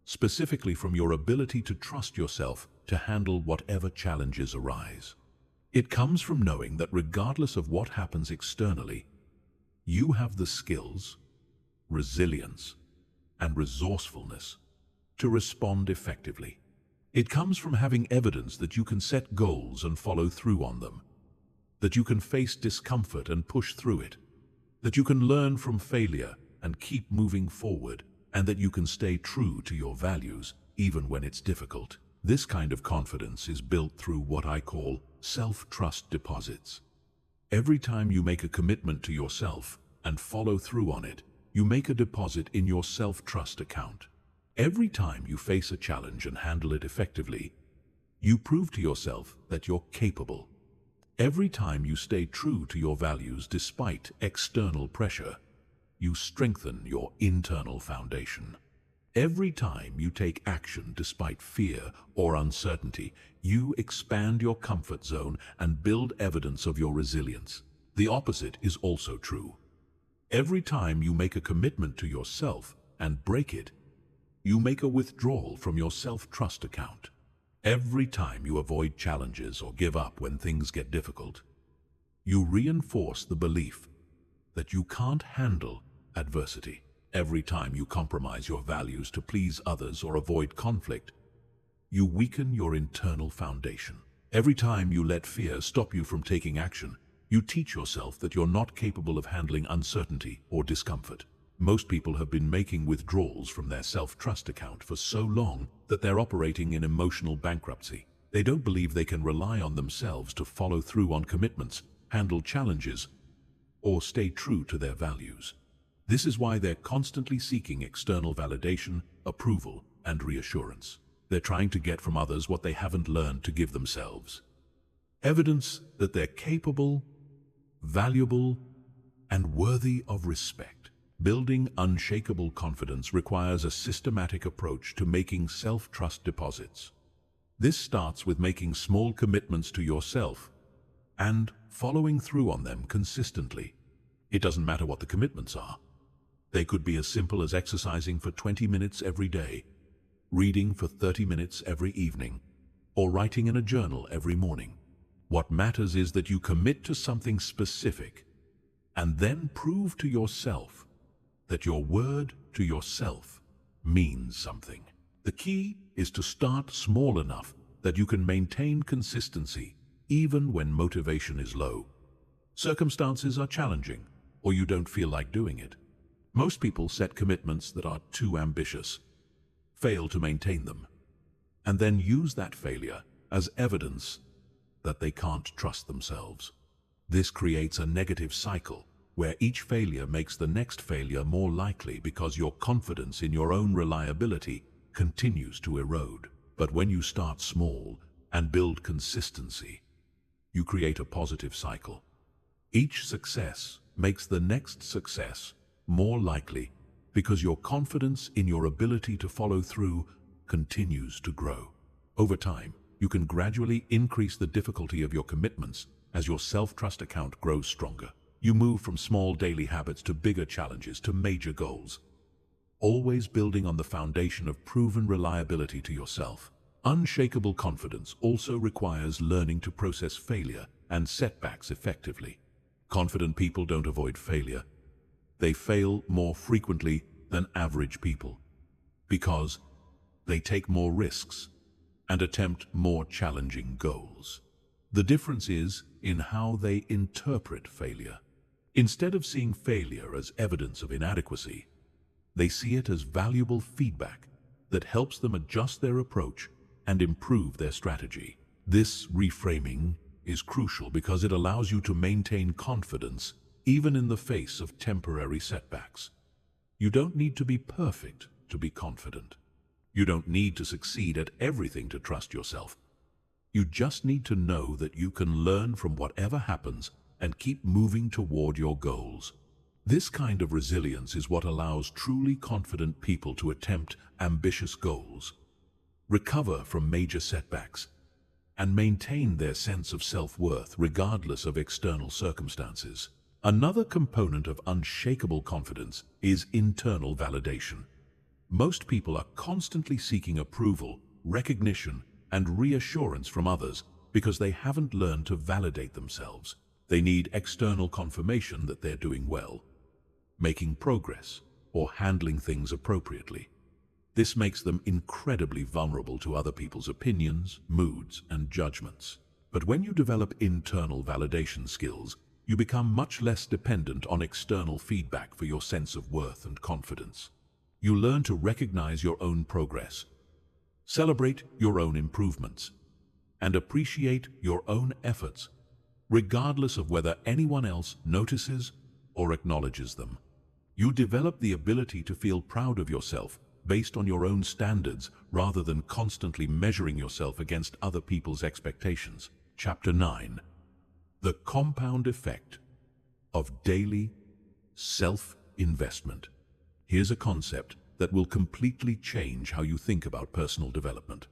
specifically from your ability to trust yourself to handle whatever challenges arise. It comes from knowing that regardless of what happens externally, you have the skills, resilience, and resourcefulness to respond effectively. It comes from having evidence that you can set goals and follow through on them, that you can face discomfort and push through it, that you can learn from failure and keep moving forward, and that you can stay true to your values even when it's difficult. This kind of confidence is built through what I call self-trust deposits. Every time you make a commitment to yourself and follow through on it, you make a deposit in your self-trust account. Every time you face a challenge and handle it effectively, you prove to yourself that you're capable. Every time you stay true to your values despite external pressure, you strengthen your internal foundation. Every time you take action despite fear or uncertainty, you expand your comfort zone and build evidence of your resilience. The opposite is also true. Every time you make a commitment to yourself and break it, you make a withdrawal from your self-trust account. Every time you avoid challenges or give up when things get difficult, you reinforce the belief that you can't handle adversity. Every time you compromise your values to please others or avoid conflict, you weaken your internal foundation. Every time you let fear stop you from taking action, you teach yourself that you're not capable of handling uncertainty or discomfort. Most people have been making withdrawals from their self-trust account for so long that they're operating in emotional bankruptcy. They don't believe they can rely on themselves to follow through on commitments, handle challenges, or stay true to their values. This is why they're constantly seeking external validation, approval, and reassurance. They're trying to get from others what they haven't learned to give themselves. Evidence that they're capable, valuable, and worthy of respect. Building unshakable confidence requires a systematic approach to making self-trust deposits. This starts with making small commitments to yourself and following through on them consistently. It doesn't matter what the commitments are. They could be as simple as exercising for 20 minutes every day, reading for 30 minutes every evening, or writing in a journal every morning. What matters is that you commit to something specific and then prove to yourself that your word to yourself means something. The key is to start small enough that you can maintain consistency even when motivation is low. Circumstances are challenging, or you don't feel like doing it. Most people set commitments that are too ambitious, fail to maintain them, and then use that failure as evidence that they can't trust themselves. This creates a negative cycle where each failure makes the next failure more likely because your confidence in your own reliability continues to erode. But when you start small and build consistency, you create a positive cycle. Each success makes the next success more likely because your confidence in your ability to follow through continues to grow. Over time, you can gradually increase the difficulty of your commitments as your self-trust account grows stronger. You move from small daily habits to bigger challenges to major goals, always building on the foundation of proven reliability to yourself. Unshakable confidence also requires learning to process failure and setbacks effectively. Confident people don't avoid failure. They fail more frequently than average people because they take more risks and attempt more challenging goals. The difference is in how they interpret failure. Instead of seeing failure as evidence of inadequacy, they see it as valuable feedback that helps them adjust their approach and improve their strategy. This reframing is crucial because it allows you to maintain confidence even in the face of temporary setbacks. You don't need to be perfect to be confident. You don't need to succeed at everything to trust yourself. You just need to know that you can learn from whatever happens and keep moving toward your goals. This kind of resilience is what allows truly confident people to attempt ambitious goals, recover from major setbacks, and maintain their sense of self-worth regardless of external circumstances. Another component of unshakable confidence is internal validation. Most people are constantly seeking approval, recognition, and reassurance from others because they haven't learned to validate themselves. They need external confirmation that they're doing well, making progress, or handling things appropriately. This makes them incredibly vulnerable to other people's opinions, moods, and judgments. But when you develop internal validation skills, you become much less dependent on external feedback for your sense of worth and confidence. You learn to recognize your own progress, celebrate your own improvements, and appreciate your own efforts, regardless of whether anyone else notices or acknowledges them. You develop the ability to feel proud of yourself based on your own standards rather than constantly measuring yourself against other people's expectations. Chapter 9. The compound effect of daily self-investment. Here's a concept that will completely change how you think about personal development.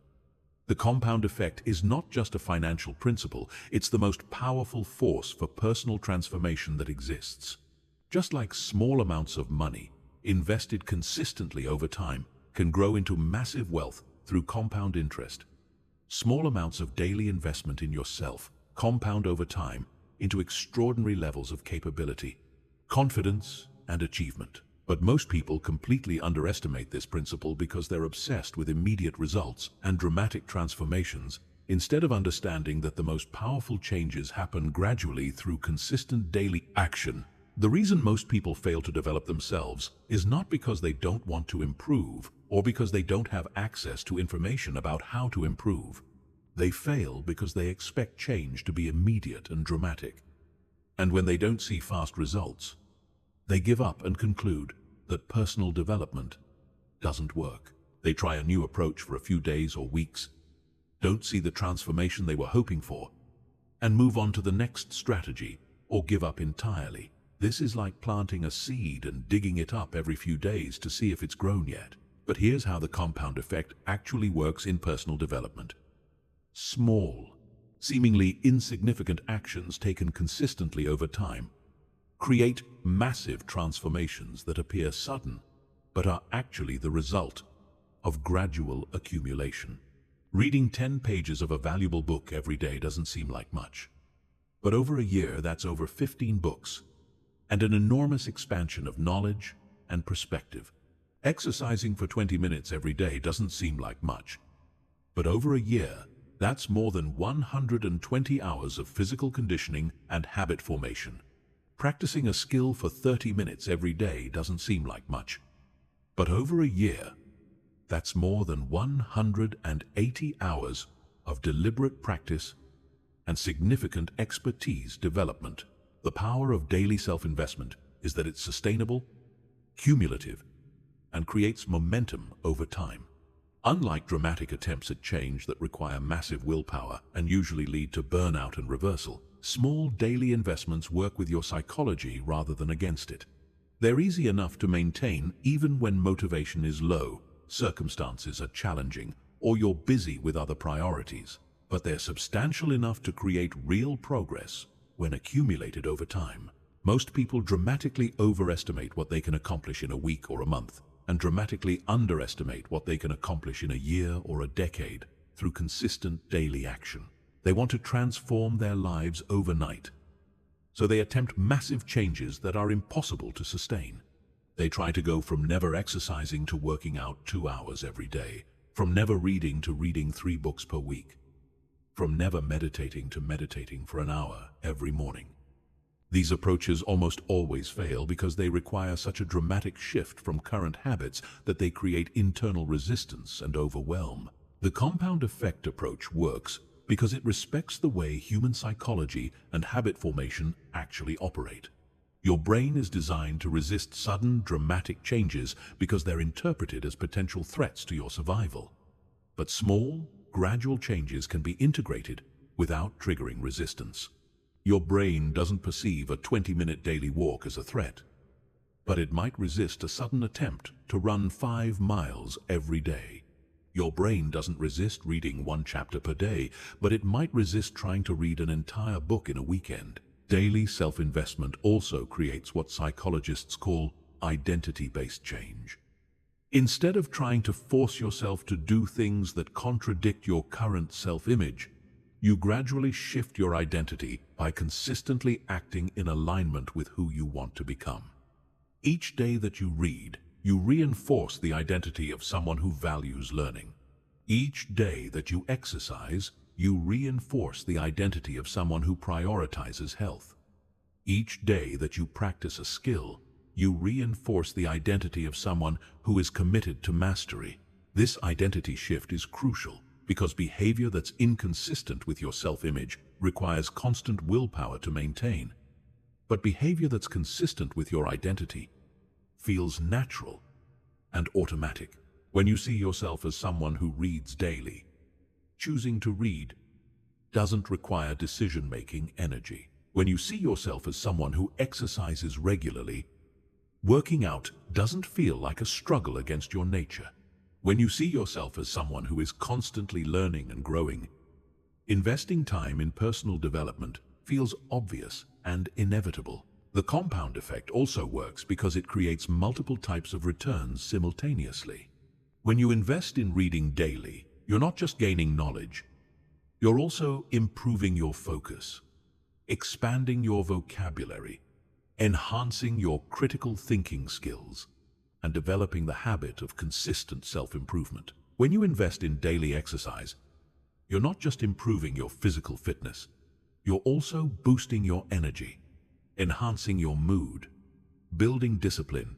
The compound effect is not just a financial principle, it's the most powerful force for personal transformation that exists. Just like small amounts of money, invested consistently over time, can grow into massive wealth through compound interest. Small amounts of daily investment in yourself compound over time into extraordinary levels of capability, confidence, and achievement. But most people completely underestimate this principle because they're obsessed with immediate results and dramatic transformations, instead of understanding that the most powerful changes happen gradually through consistent daily action. The reason most people fail to develop themselves is not because they don't want to improve or because they don't have access to information about how to improve. They fail because they expect change to be immediate and dramatic. And when they don't see fast results, they give up and conclude that personal development doesn't work. They try a new approach for a few days or weeks, don't see the transformation they were hoping for, and move on to the next strategy or give up entirely. This is like planting a seed and digging it up every few days to see if it's grown yet. But here's how the compound effect actually works in personal development. Small, seemingly insignificant actions taken consistently over time create massive transformations that appear sudden, but are actually the result of gradual accumulation. Reading 10 pages of a valuable book every day doesn't seem like much. But over a year, that's over 15 books, and an enormous expansion of knowledge and perspective. Exercising for 20 minutes every day doesn't seem like much. But over a year, that's more than 120 hours of physical conditioning and habit formation. Practicing a skill for 30 minutes every day doesn't seem like much. But over a year, that's more than 180 hours of deliberate practice and significant expertise development. The power of daily self-investment is that it's sustainable, cumulative, and creates momentum over time. Unlike dramatic attempts at change that require massive willpower and usually lead to burnout and reversal, small daily investments work with your psychology rather than against it. They're easy enough to maintain even when motivation is low, circumstances are challenging, or you're busy with other priorities. But they're substantial enough to create real progress when accumulated over time. Most people dramatically overestimate what they can accomplish in a week or a month, and dramatically underestimate what they can accomplish in a year or a decade through consistent daily action. They want to transform their lives overnight, so they attempt massive changes that are impossible to sustain. They try to go from never exercising to working out 2 hours every day, from never reading to reading 3 books per week, from never meditating to meditating for an hour every morning. These approaches almost always fail because they require such a dramatic shift from current habits that they create internal resistance and overwhelm. The compound effect approach works because it respects the way human psychology and habit formation actually operate. Your brain is designed to resist sudden, dramatic changes because they're interpreted as potential threats to your survival. But small, gradual changes can be integrated without triggering resistance. Your brain doesn't perceive a 20-minute daily walk as a threat, but it might resist a sudden attempt to run 5 miles every day. Your brain doesn't resist reading 1 chapter per day, but it might resist trying to read an entire book in a weekend. Daily self-investment also creates what psychologists call identity-based change. Instead of trying to force yourself to do things that contradict your current self-image, you gradually shift your identity by consistently acting in alignment with who you want to become. Each day that you read, you reinforce the identity of someone who values learning. Each day that you exercise, you reinforce the identity of someone who prioritizes health. Each day that you practice a skill, you reinforce the identity of someone who is committed to mastery. This identity shift is crucial because behavior that's inconsistent with your self-image requires constant willpower to maintain. But behavior that's consistent with your identity feels natural and automatic. When you see yourself as someone who reads daily, choosing to read doesn't require decision-making energy. When you see yourself as someone who exercises regularly, working out doesn't feel like a struggle against your nature. When you see yourself as someone who is constantly learning and growing, investing time in personal development feels obvious and inevitable. The compound effect also works because it creates multiple types of returns simultaneously. When you invest in reading daily, you're not just gaining knowledge, you're also improving your focus, expanding your vocabulary, enhancing your critical thinking skills, and developing the habit of consistent self-improvement. When you invest in daily exercise, you're not just improving your physical fitness, you're also boosting your energy, enhancing your mood, building discipline,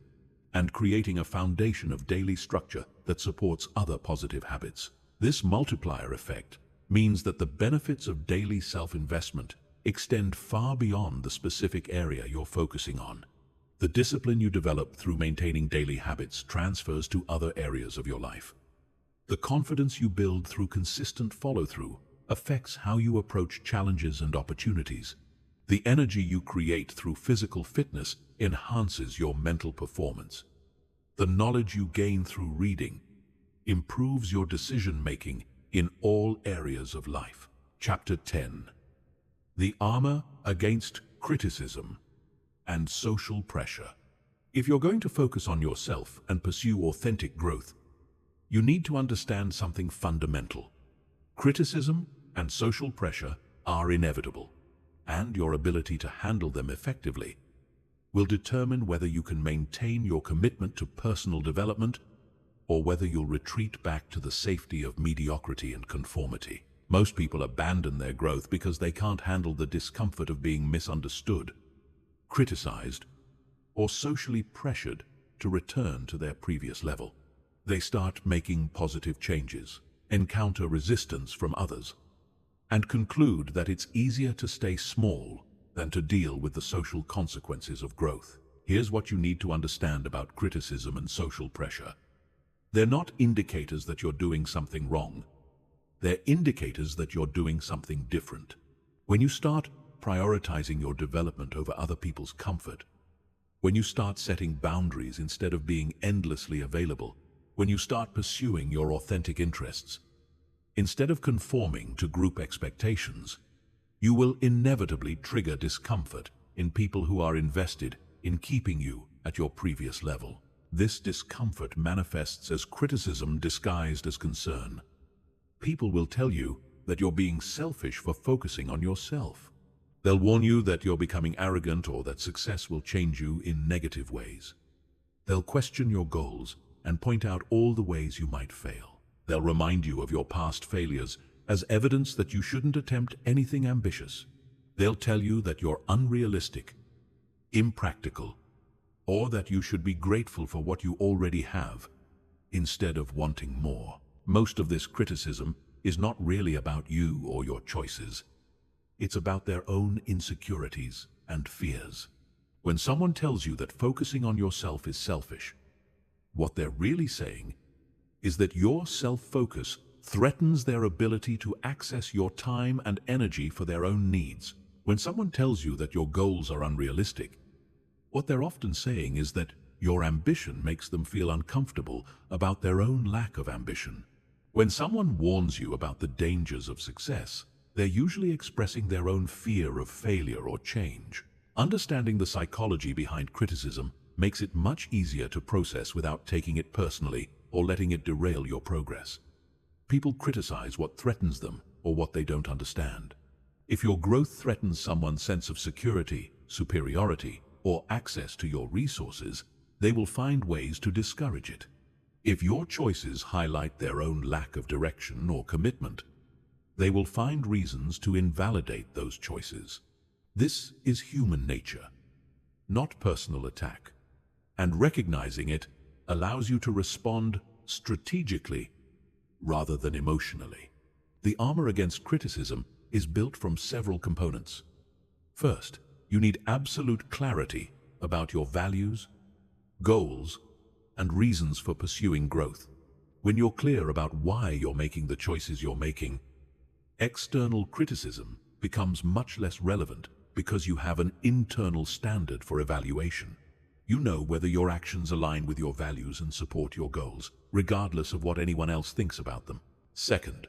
and creating a foundation of daily structure that supports other positive habits. This multiplier effect means that the benefits of daily self-investment extend far beyond the specific area you're focusing on. The discipline you develop through maintaining daily habits transfers to other areas of your life. The confidence you build through consistent follow-through affects how you approach challenges and opportunities. The energy you create through physical fitness enhances your mental performance. The knowledge you gain through reading improves your decision-making in all areas of life. Chapter 10. The armor against criticism and social pressure. If you're going to focus on yourself and pursue authentic growth, you need to understand something fundamental. Criticism and social pressure are inevitable, and your ability to handle them effectively will determine whether you can maintain your commitment to personal development or whether you'll retreat back to the safety of mediocrity and conformity. Most people abandon their growth because they can't handle the discomfort of being misunderstood, criticized, or socially pressured to return to their previous level. They start making positive changes, encounter resistance from others, and conclude that it's easier to stay small than to deal with the social consequences of growth. Here's what you need to understand about criticism and social pressure. They're not indicators that you're doing something wrong. They're indicators that you're doing something different. When you start prioritizing your development over other people's comfort, when you start setting boundaries instead of being endlessly available, when you start pursuing your authentic interests, instead of conforming to group expectations, you will inevitably trigger discomfort in people who are invested in keeping you at your previous level. This discomfort manifests as criticism disguised as concern. People will tell you that you're being selfish for focusing on yourself. They'll warn you that you're becoming arrogant or that success will change you in negative ways. They'll question your goals and point out all the ways you might fail. They'll remind you of your past failures as evidence that you shouldn't attempt anything ambitious. They'll tell you that you're unrealistic, impractical, or that you should be grateful for what you already have, instead of wanting more. Most of this criticism is not really about you or your choices. It's about their own insecurities and fears. When someone tells you that focusing on yourself is selfish, what they're really saying is that your self-focus threatens their ability to access your time and energy for their own needs. When someone tells you that your goals are unrealistic, what they're often saying is that your ambition makes them feel uncomfortable about their own lack of ambition. When someone warns you about the dangers of success, they're usually expressing their own fear of failure or change. Understanding the psychology behind criticism makes it much easier to process without taking it personally or letting it derail your progress. People criticize what threatens them or what they don't understand. If your growth threatens someone's sense of security, superiority, or access to your resources, they will find ways to discourage it. If your choices highlight their own lack of direction or commitment, they will find reasons to invalidate those choices. This is human nature, not personal attack, and recognizing it allows you to respond strategically rather than emotionally. The armor against criticism is built from several components. First, you need absolute clarity about your values, goals, and reasons for pursuing growth. When you're clear about why you're making the choices you're making, external criticism becomes much less relevant because you have an internal standard for evaluation. You know whether your actions align with your values and support your goals, regardless of what anyone else thinks about them. Second,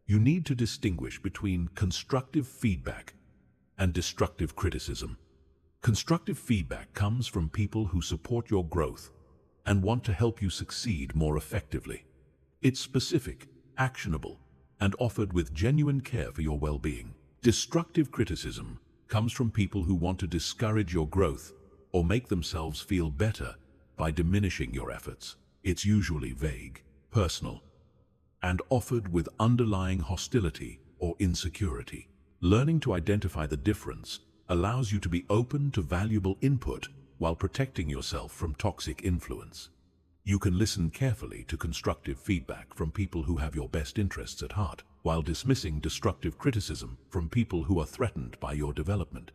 you need to distinguish between constructive feedback and destructive criticism. Constructive feedback comes from people who support your growth and want to help you succeed more effectively. It's specific, actionable, and offered with genuine care for your well-being. Destructive criticism comes from people who want to discourage your growth or make themselves feel better by diminishing your efforts. It's usually vague, personal, and offered with underlying hostility or insecurity. Learning to identify the difference allows you to be open to valuable input while protecting yourself from toxic influence. You can listen carefully to constructive feedback from people who have your best interests at heart, while dismissing destructive criticism from people who are threatened by your development.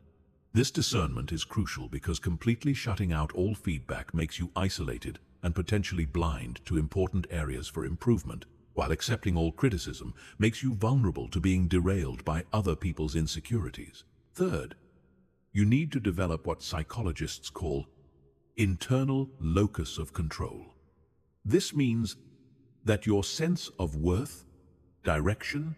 This discernment is crucial because completely shutting out all feedback makes you isolated and potentially blind to important areas for improvement, while accepting all criticism makes you vulnerable to being derailed by other people's insecurities. Third, you need to develop what psychologists call internal locus of control. This means that your sense of worth, direction,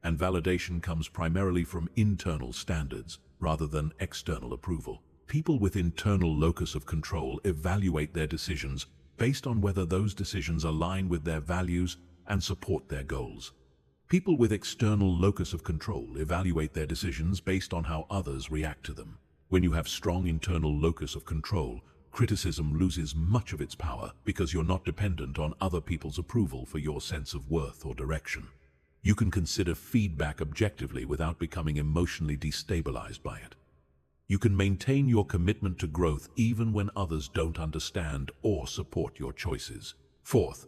and validation comes primarily from internal standards rather than external approval. People with internal locus of control evaluate their decisions based on whether those decisions align with their values and support their goals. People with external locus of control evaluate their decisions based on how others react to them. When you have strong internal locus of control, criticism loses much of its power because you're not dependent on other people's approval for your sense of worth or direction. You can consider feedback objectively without becoming emotionally destabilized by it. You can maintain your commitment to growth even when others don't understand or support your choices. Fourth,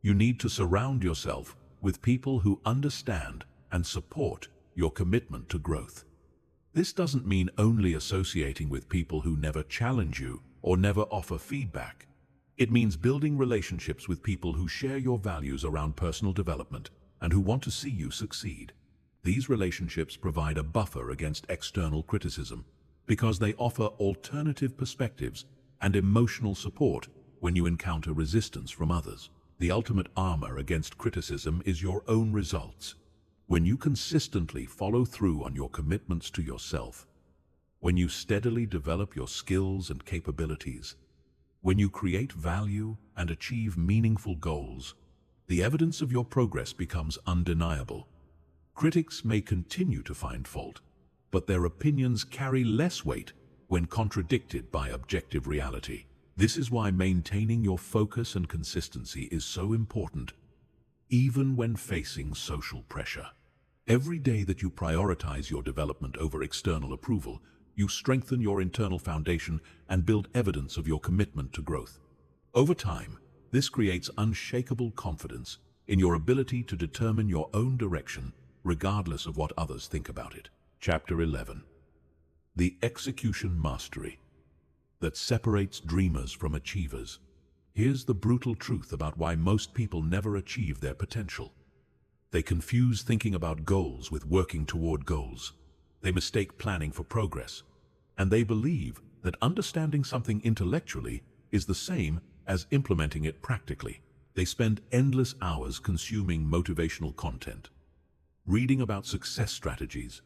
you need to surround yourself with people who understand and support your commitment to growth. This doesn't mean only associating with people who never challenge you or never offer feedback. It means building relationships with people who share your values around personal development and who want to see you succeed. These relationships provide a buffer against external criticism because they offer alternative perspectives and emotional support when you encounter resistance from others. The ultimate armor against criticism is your own results. When you consistently follow through on your commitments to yourself, when you steadily develop your skills and capabilities, when you create value and achieve meaningful goals, the evidence of your progress becomes undeniable. Critics may continue to find fault, but their opinions carry less weight when contradicted by objective reality. This is why maintaining your focus and consistency is so important, even when facing social pressure. Every day that you prioritize your development over external approval, you strengthen your internal foundation and build evidence of your commitment to growth. Over time, this creates unshakable confidence in your ability to determine your own direction, regardless of what others think about it. Chapter 11. The execution mastery that separates dreamers from achievers. Here's the brutal truth about why most people never achieve their potential. They confuse thinking about goals with working toward goals. They mistake planning for progress, and they believe that understanding something intellectually is the same as implementing it practically. They spend endless hours consuming motivational content, reading about success strategies,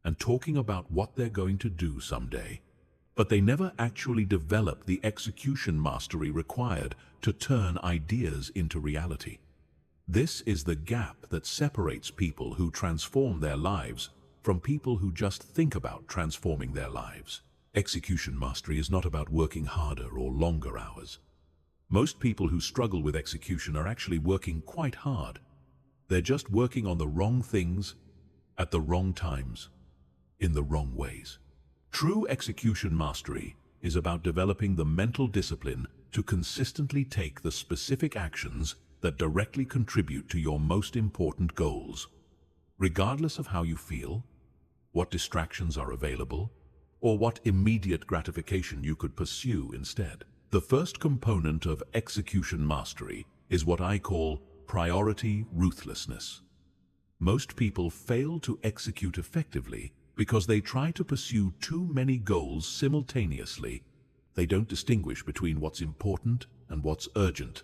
and talking about what they're going to do someday. But they never actually develop the execution mastery required to turn ideas into reality. This is the gap that separates people who transform their lives from people who just think about transforming their lives. Execution mastery is not about working harder or longer hours. Most people who struggle with execution are actually working quite hard. They're just working on the wrong things, at the wrong times, in the wrong ways. True execution mastery is about developing the mental discipline to consistently take the specific actions that directly contribute to your most important goals, regardless of how you feel, what distractions are available, or what immediate gratification you could pursue instead. The first component of execution mastery is what I call priority ruthlessness. Most people fail to execute effectively because they try to pursue too many goals simultaneously. They don't distinguish between what's important and what's urgent,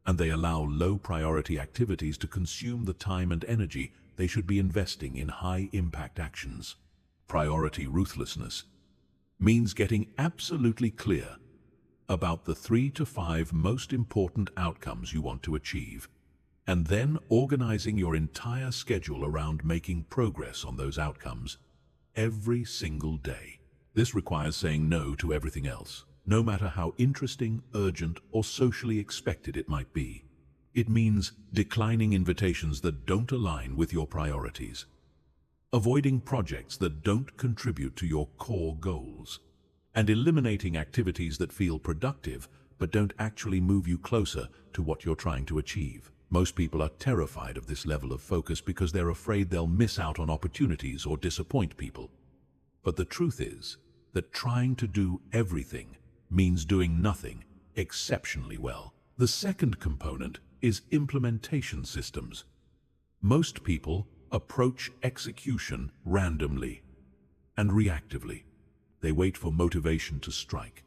and they allow low-priority activities to consume the time and energy they should be investing in high-impact actions. Priority ruthlessness means getting absolutely clear about the 3 to 5 most important outcomes you want to achieve, and then organizing your entire schedule around making progress on those outcomes every single day. This requires saying no to everything else, no matter how interesting, urgent, or socially expected it might be. It means declining invitations that don't align with your priorities, avoiding projects that don't contribute to your core goals, and eliminating activities that feel productive but don't actually move you closer to what you're trying to achieve. Most people are terrified of this level of focus because they're afraid they'll miss out on opportunities or disappoint people. But the truth is that trying to do everything means doing nothing exceptionally well. The second component is implementation systems. Most people approach execution randomly and reactively. They wait for motivation to strike.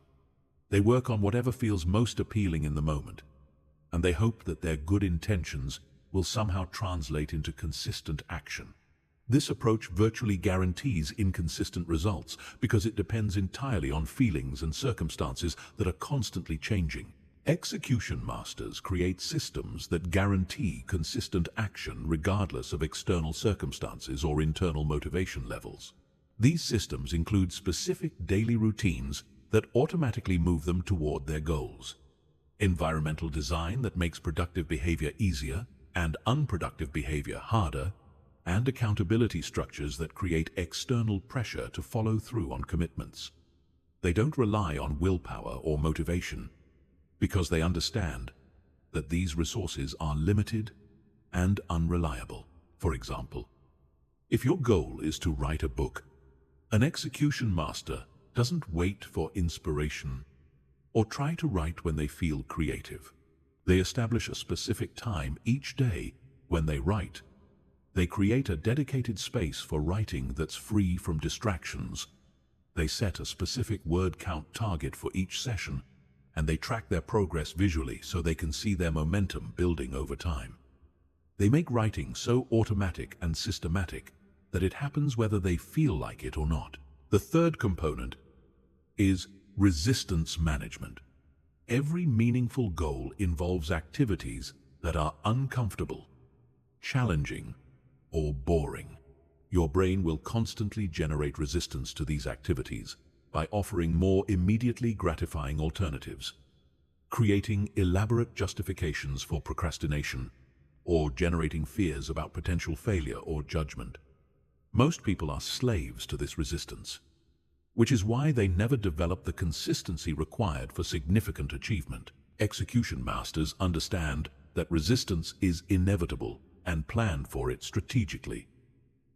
They work on whatever feels most appealing in the moment, and they hope that their good intentions will somehow translate into consistent action. This approach virtually guarantees inconsistent results because it depends entirely on feelings and circumstances that are constantly changing. Execution masters create systems that guarantee consistent action regardless of external circumstances or internal motivation levels. These systems include specific daily routines that automatically move them toward their goals, environmental design that makes productive behavior easier and unproductive behavior harder, and accountability structures that create external pressure to follow through on commitments. They don't rely on willpower or motivation because they understand that these resources are limited and unreliable. For example, if your goal is to write a book, an execution master doesn't wait for inspiration or try to write when they feel creative. They establish a specific time each day when they write. They create a dedicated space for writing that's free from distractions. They set a specific word count target for each session, and they track their progress visually so they can see their momentum building over time. They make writing so automatic and systematic that it happens whether they feel like it or not. The third component is resistance management. Every meaningful goal involves activities that are uncomfortable, challenging, or boring. Your brain will constantly generate resistance to these activities by offering more immediately gratifying alternatives, creating elaborate justifications for procrastination, or generating fears about potential failure or judgment. Most people are slaves to this resistance, which is why they never develop the consistency required for significant achievement. Execution masters understand that resistance is inevitable and plan for it strategically.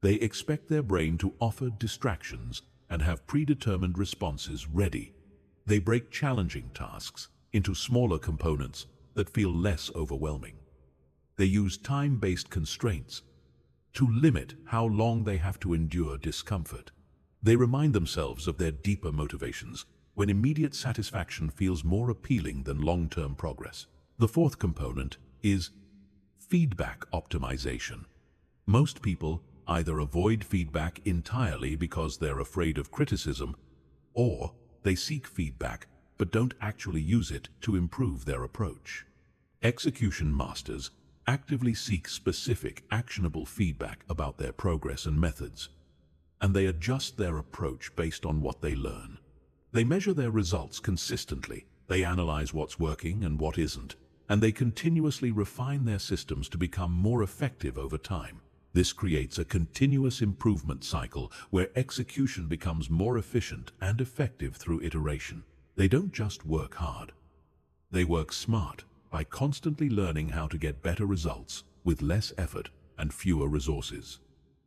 They expect their brain to offer distractions and have predetermined responses ready. They break challenging tasks into smaller components that feel less overwhelming. They use time-based constraints to limit how long they have to endure discomfort. They remind themselves of their deeper motivations when immediate satisfaction feels more appealing than long-term progress. The fourth component is feedback optimization. Most people either avoid feedback entirely because they're afraid of criticism, or they seek feedback but don't actually use it to improve their approach. Execution masters actively seek specific, actionable feedback about their progress and methods, and they adjust their approach based on what they learn. They measure their results consistently. They analyze what's working and what isn't, and they continuously refine their systems to become more effective over time. This creates a continuous improvement cycle where execution becomes more efficient and effective through iteration. They don't just work hard. They work smart by constantly learning how to get better results with less effort and fewer resources.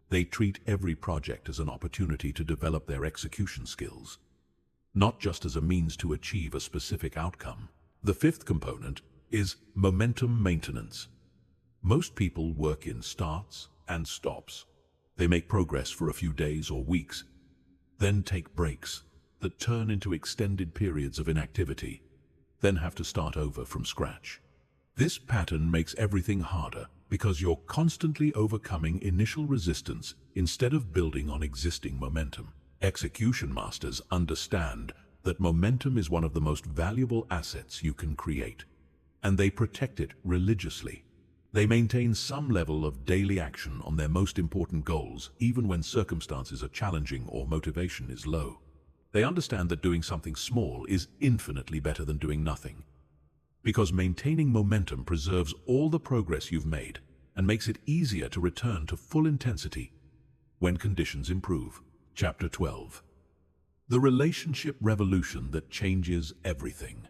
They treat every project as an opportunity to develop their execution skills, not just as a means to achieve a specific outcome. The fifth component is momentum maintenance. Most people work in starts and stops. They make progress for a few days or weeks, then take breaks that turn into extended periods of inactivity, then have to start over from scratch. This pattern makes everything harder because you're constantly overcoming initial resistance instead of building on existing momentum. Execution masters understand that momentum is one of the most valuable assets you can create, and they protect it religiously. They maintain some level of daily action on their most important goals, even when circumstances are challenging or motivation is low. They understand that doing something small is infinitely better than doing nothing, because maintaining momentum preserves all the progress you've made and makes it easier to return to full intensity when conditions improve. Chapter 12. The relationship revolution that changes everything.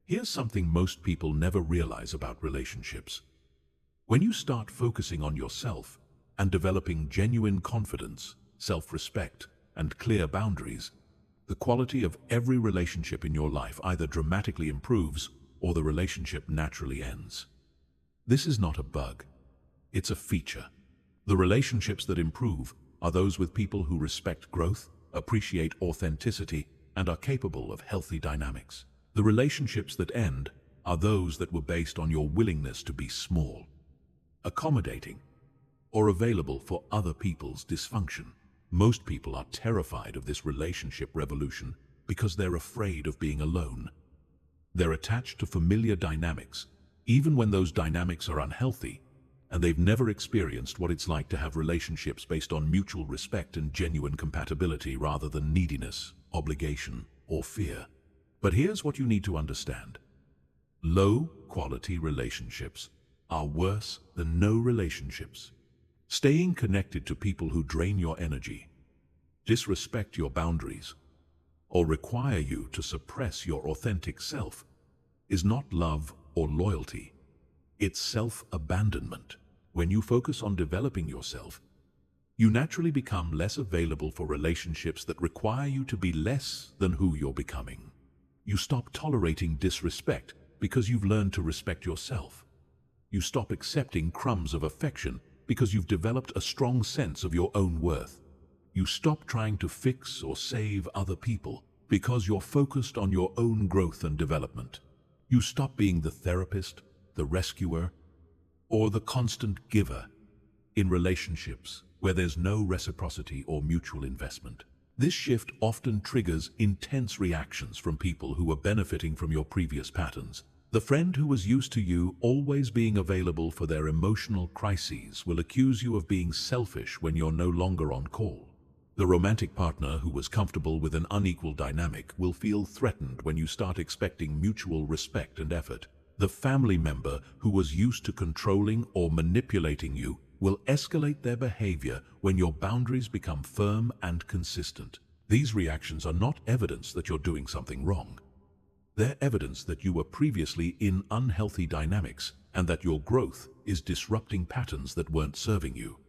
Here's something most people never realize about relationships. When you start focusing on yourself and developing genuine confidence, self-respect, and clear boundaries, the quality of every relationship in your life either dramatically improves or the relationship naturally ends. This is not a bug. It's a feature. The relationships that improve are those with people who respect growth, appreciate authenticity, and are capable of healthy dynamics. The relationships that end are those that were based on your willingness to be small, accommodating, or available for other people's dysfunction. Most people are terrified of this relationship revolution because they're afraid of being alone. They're attached to familiar dynamics, even when those dynamics are unhealthy, and they've never experienced what it's like to have relationships based on mutual respect and genuine compatibility rather than neediness, obligation, or fear. But here's what you need to understand. Low-quality relationships are worse than no relationships. Staying connected to people who drain your energy, disrespect your boundaries, or require you to suppress your authentic self is not love or loyalty. It's self-abandonment. When you focus on developing yourself, you naturally become less available for relationships that require you to be less than who you're becoming. You stop tolerating disrespect because you've learned to respect yourself. You stop accepting crumbs of affection because you've developed a strong sense of your own worth. You stop trying to fix or save other people because you're focused on your own growth and development. You stop being the therapist, the rescuer, or the constant giver in relationships where there's no reciprocity or mutual investment. This shift often triggers intense reactions from people who are benefiting from your previous patterns. The friend who was used to you always being available for their emotional crises will accuse you of being selfish when you're no longer on call. The romantic partner who was comfortable with an unequal dynamic will feel threatened when you start expecting mutual respect and effort. The family member who was used to controlling or manipulating you will escalate their behavior when your boundaries become firm and consistent. These reactions are not evidence that you're doing something wrong. They're evidence that you were previously in unhealthy dynamics and that your growth is disrupting patterns that weren't serving you.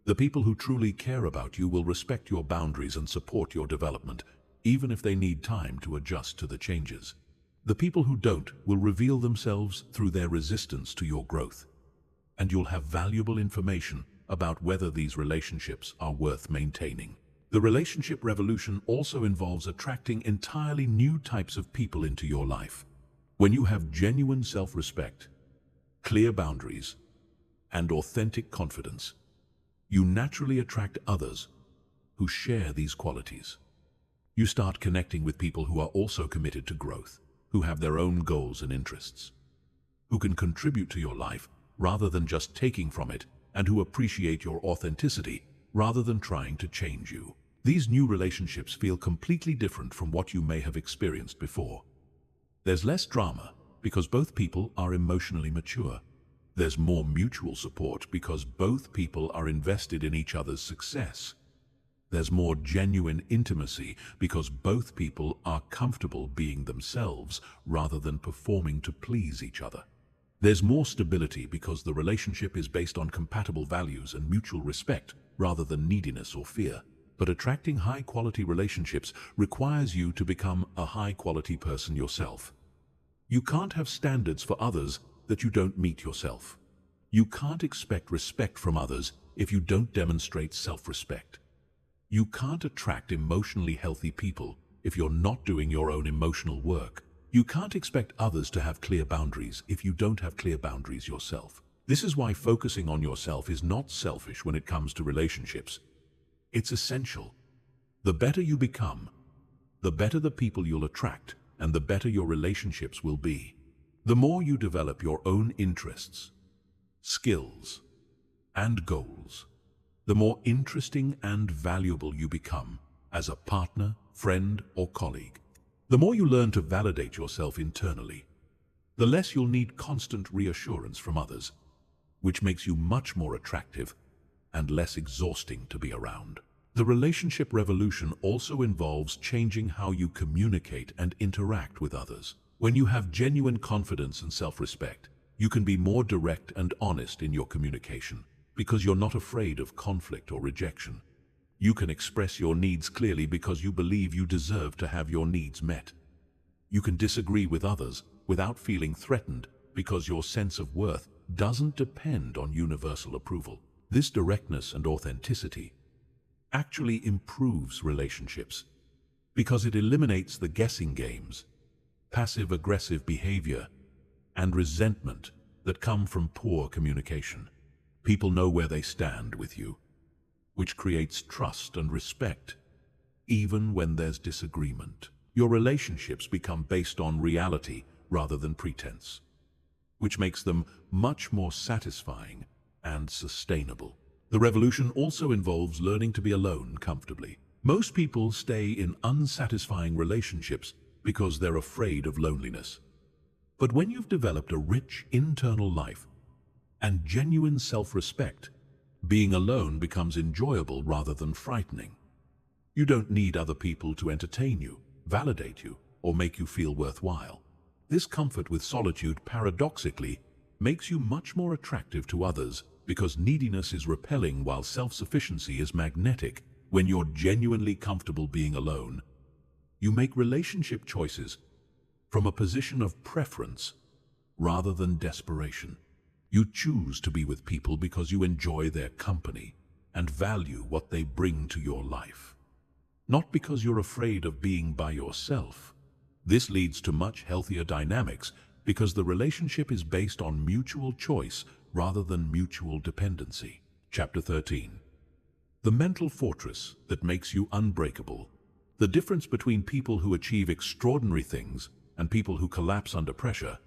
The people who truly care about you will respect your boundaries and support your development, even if they need time to adjust to the changes. The people who don't will reveal themselves through their resistance to your growth, and you'll have valuable information about whether these relationships are worth maintaining. The relationship revolution also involves attracting entirely new types of people into your life. When you have genuine self-respect, clear boundaries, and authentic confidence, you naturally attract others who share these qualities. You start connecting with people who are also committed to growth, who have their own goals and interests, who can contribute to your life rather than just taking from it, and who appreciate your authenticity rather than trying to change you. These new relationships feel completely different from what you may have experienced before. There's less drama because both people are emotionally mature. There's more mutual support because both people are invested in each other's success. There's more genuine intimacy because both people are comfortable being themselves rather than performing to please each other. There's more stability because the relationship is based on compatible values and mutual respect rather than neediness or fear. But attracting high-quality relationships requires you to become a high-quality person yourself. You can't have standards for others that you don't meet yourself. You can't expect respect from others if you don't demonstrate self-respect. You can't attract emotionally healthy people if you're not doing your own emotional work. You can't expect others to have clear boundaries if you don't have clear boundaries yourself. This is why focusing on yourself is not selfish when it comes to relationships. It's essential. The better you become, the better the people you'll attract, and the better your relationships will be. The more you develop your own interests, skills, and goals, the more interesting and valuable you become as a partner, friend, or colleague. The more you learn to validate yourself internally, the less you'll need constant reassurance from others, which makes you much more attractive and less exhausting to be around. The relationship revolution also involves changing how you communicate and interact with others. When you have genuine confidence and self-respect, you can be more direct and honest in your communication because you're not afraid of conflict or rejection. You can express your needs clearly because you believe you deserve to have your needs met. You can disagree with others without feeling threatened because your sense of worth doesn't depend on universal approval. This directness and authenticity actually improves relationships because it eliminates the guessing games, passive-aggressive behavior, and resentment that come from poor communication. People know where they stand with you, which creates trust and respect, even when there's disagreement. Your relationships become based on reality rather than pretense, which makes them much more satisfying and sustainable. The revolution also involves learning to be alone comfortably. Most people stay in unsatisfying relationships because they're afraid of loneliness. But when you've developed a rich internal life and genuine self-respect, being alone becomes enjoyable rather than frightening. You don't need other people to entertain you, validate you, or make you feel worthwhile. This comfort with solitude paradoxically makes you much more attractive to others because neediness is repelling while self-sufficiency is magnetic. When you're genuinely comfortable being alone, you make relationship choices from a position of preference rather than desperation. You choose to be with people because you enjoy their company and value what they bring to your life, not because you're afraid of being by yourself. This leads to much healthier dynamics because the relationship is based on mutual choice rather than mutual dependency. Chapter 13. The mental fortress that makes you unbreakable. The difference between people who achieve extraordinary things and people who collapse under pressure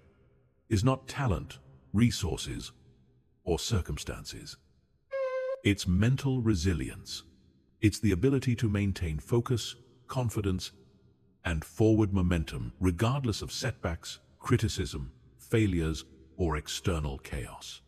is not talent, resources, or circumstances. It's mental resilience. It's the ability to maintain focus, confidence, and forward momentum regardless of setbacks, criticism, failures, or external chaos.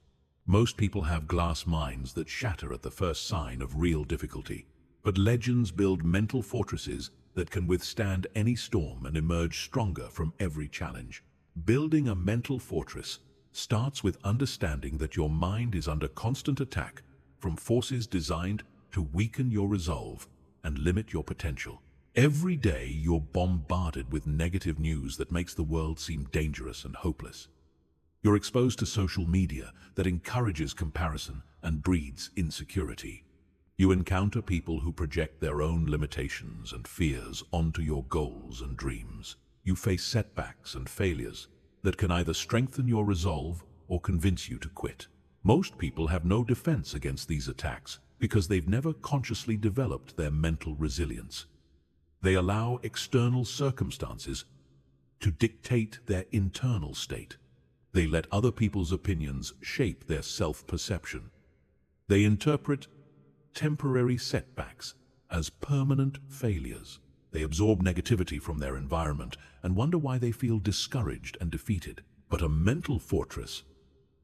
Most people have glass minds that shatter at the first sign of real difficulty, but legends build mental fortresses that can withstand any storm and emerge stronger from every challenge. Building a mental fortress starts with understanding that your mind is under constant attack from forces designed to weaken your resolve and limit your potential. Every day you're bombarded with negative news that makes the world seem dangerous and hopeless. You're exposed to social media that encourages comparison and breeds insecurity. You encounter people who project their own limitations and fears onto your goals and dreams. You face setbacks and failures that can either strengthen your resolve or convince you to quit. Most people have no defense against these attacks because they've never consciously developed their mental resilience. They allow external circumstances to dictate their internal state. They let other people's opinions shape their self-perception. They interpret temporary setbacks as permanent failures. They absorb negativity from their environment and wonder why they feel discouraged and defeated. But a mental fortress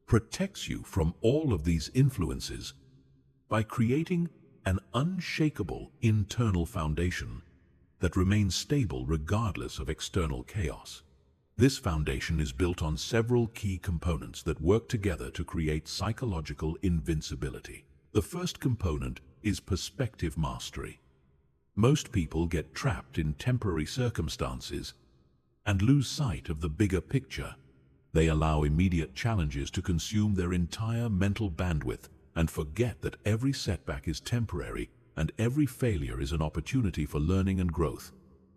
protects you from all of these influences by creating an unshakable internal foundation that remains stable regardless of external chaos. This foundation is built on several key components that work together to create psychological invincibility. The first component is perspective mastery. Most people get trapped in temporary circumstances and lose sight of the bigger picture. They allow immediate challenges to consume their entire mental bandwidth and forget that every setback is temporary and every failure is an opportunity for learning and growth.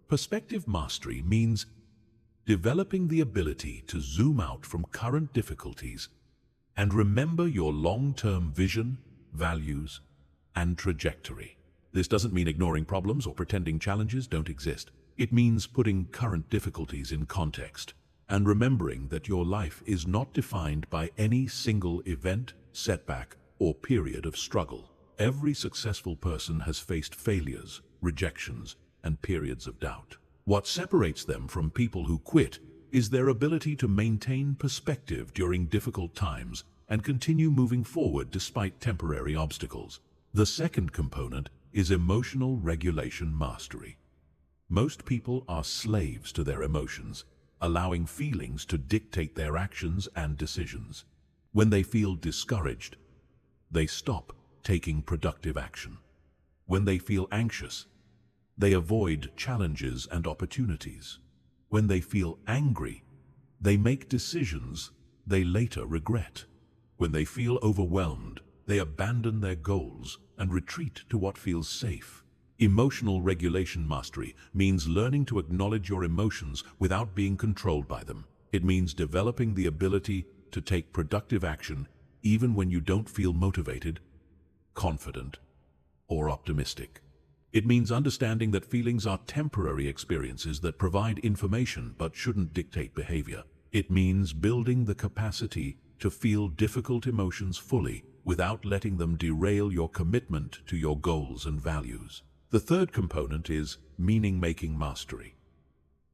Perspective mastery means developing the ability to zoom out from current difficulties and remember your long-term vision, values, and trajectory. This doesn't mean ignoring problems or pretending challenges don't exist. It means putting current difficulties in context and remembering that your life is not defined by any single event, setback, or period of struggle. Every successful person has faced failures, rejections, and periods of doubt. What separates them from people who quit is their ability to maintain perspective during difficult times and continue moving forward despite temporary obstacles. The second component is emotional regulation mastery. Most people are slaves to their emotions, allowing feelings to dictate their actions and decisions. When they feel discouraged, they stop taking productive action. When they feel anxious, they avoid challenges and opportunities. When they feel angry, they make decisions they later regret. When they feel overwhelmed, they abandon their goals and retreat to what feels safe. Emotional regulation mastery means learning to acknowledge your emotions without being controlled by them. It means developing the ability to take productive action even when you don't feel motivated, confident, or optimistic. It means understanding that feelings are temporary experiences that provide information but shouldn't dictate behavior. It means building the capacity to feel difficult emotions fully without letting them derail your commitment to your goals and values. The third component is meaning-making mastery.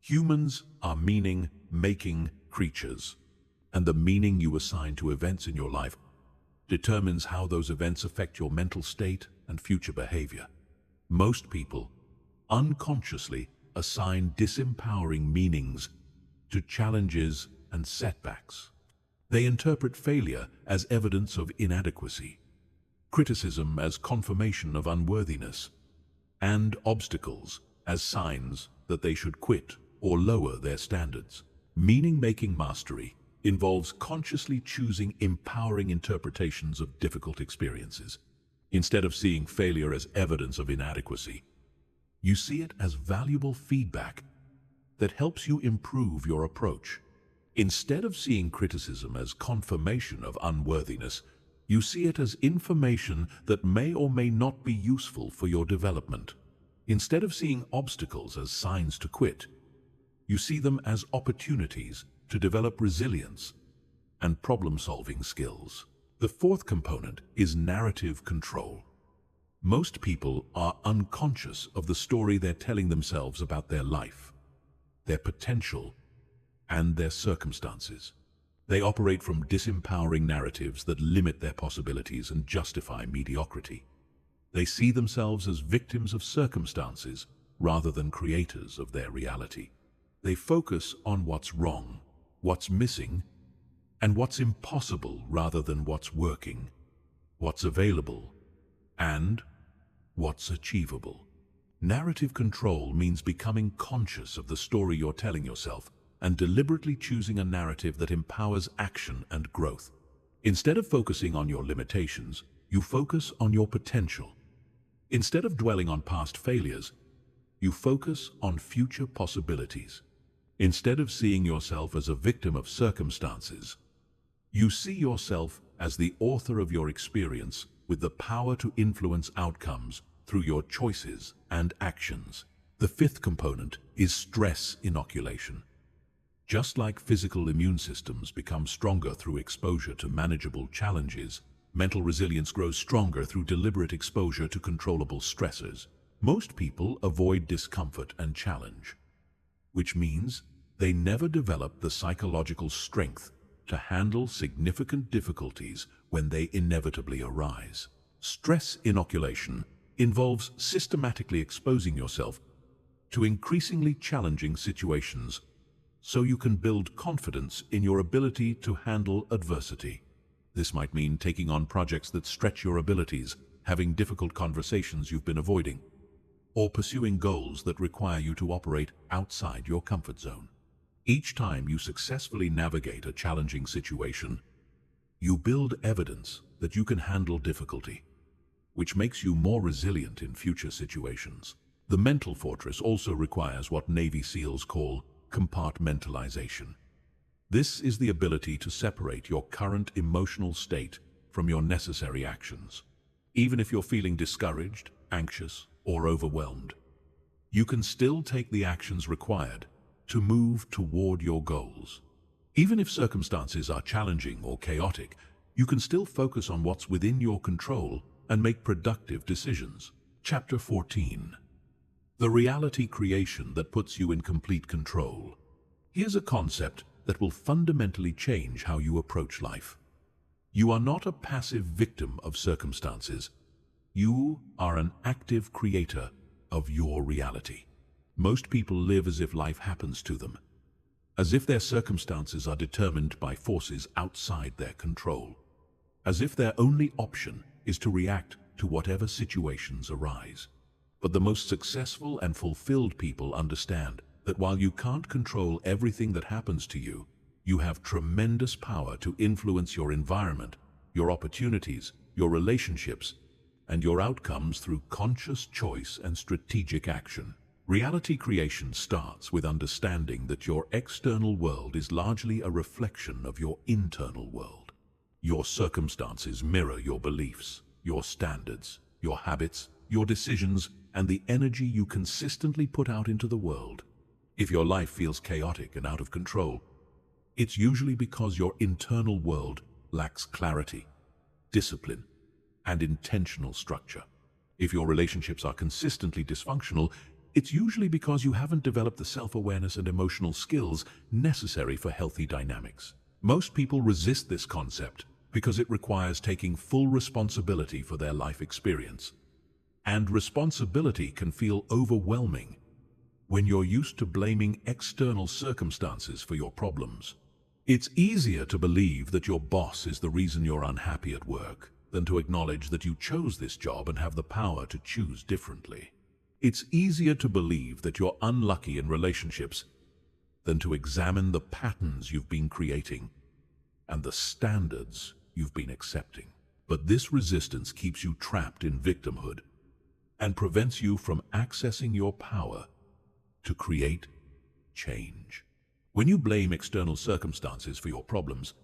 Humans are meaning-making creatures, and the meaning you assign to events in your life determines how those events affect your mental state and future behavior. Most people unconsciously assign disempowering meanings to challenges and setbacks. They interpret failure as evidence of inadequacy, criticism as confirmation of unworthiness, and obstacles as signs that they should quit or lower their standards. Meaning-making mastery involves consciously choosing empowering interpretations of difficult experiences. Instead of seeing failure as evidence of inadequacy, you see it as valuable feedback that helps you improve your approach. Instead of seeing criticism as confirmation of unworthiness, you see it as information that may or may not be useful for your development. Instead of seeing obstacles as signs to quit, you see them as opportunities to develop resilience and problem-solving skills. The fourth component is narrative control. Most people are unconscious of the story they're telling themselves about their life, their potential, and their circumstances. They operate from disempowering narratives that limit their possibilities and justify mediocrity. They see themselves as victims of circumstances rather than creators of their reality. They focus on what's wrong, what's missing, and what's impossible rather than what's working, what's available, and what's achievable. Narrative control means becoming conscious of the story you're telling yourself and deliberately choosing a narrative that empowers action and growth. Instead of focusing on your limitations, you focus on your potential. Instead of dwelling on past failures, you focus on future possibilities. Instead of seeing yourself as a victim of circumstances, you see yourself as the author of your experience with the power to influence outcomes through your choices and actions. The fifth component is stress inoculation. Just like physical immune systems become stronger through exposure to manageable challenges, mental resilience grows stronger through deliberate exposure to controllable stressors. Most people avoid discomfort and challenge, which means they never develop the psychological strength to handle significant difficulties when they inevitably arise. Stress inoculation involves systematically exposing yourself to increasingly challenging situations so you can build confidence in your ability to handle adversity. This might mean taking on projects that stretch your abilities, having difficult conversations you've been avoiding, or pursuing goals that require you to operate outside your comfort zone. Each time you successfully navigate a challenging situation, you build evidence that you can handle difficulty, which makes you more resilient in future situations. The mental fortress also requires what Navy SEALs call compartmentalization. This is the ability to separate your current emotional state from your necessary actions. Even if you're feeling discouraged, anxious, or overwhelmed, you can still take the actions required to move toward your goals. Even if circumstances are challenging or chaotic, you can still focus on what's within your control and make productive decisions. Chapter 14. The reality creation that puts you in complete control. Here's a concept that will fundamentally change how you approach life. You are not a passive victim of circumstances. You are an active creator of your reality. Most people live as if life happens to them, as if their circumstances are determined by forces outside their control, as if their only option is to react to whatever situations arise. But the most successful and fulfilled people understand that while you can't control everything that happens to you, you have tremendous power to influence your environment, your opportunities, your relationships, and your outcomes through conscious choice and strategic action. Reality creation starts with understanding that your external world is largely a reflection of your internal world. Your circumstances mirror your beliefs, your standards, your habits, your decisions, and the energy you consistently put out into the world. If your life feels chaotic and out of control, it's usually because your internal world lacks clarity, discipline, and intentional structure. If your relationships are consistently dysfunctional, it's usually because you haven't developed the self-awareness and emotional skills necessary for healthy dynamics. Most people resist this concept because it requires taking full responsibility for their life experience. And responsibility can feel overwhelming when you're used to blaming external circumstances for your problems. It's easier to believe that your boss is the reason you're unhappy at work than to acknowledge that you chose this job and have the power to choose differently. It's easier to believe that you're unlucky in relationships than to examine the patterns you've been creating and the standards you've been accepting. But this resistance keeps you trapped in victimhood and prevents you from accessing your power to create change. When you blame external circumstances for your problems,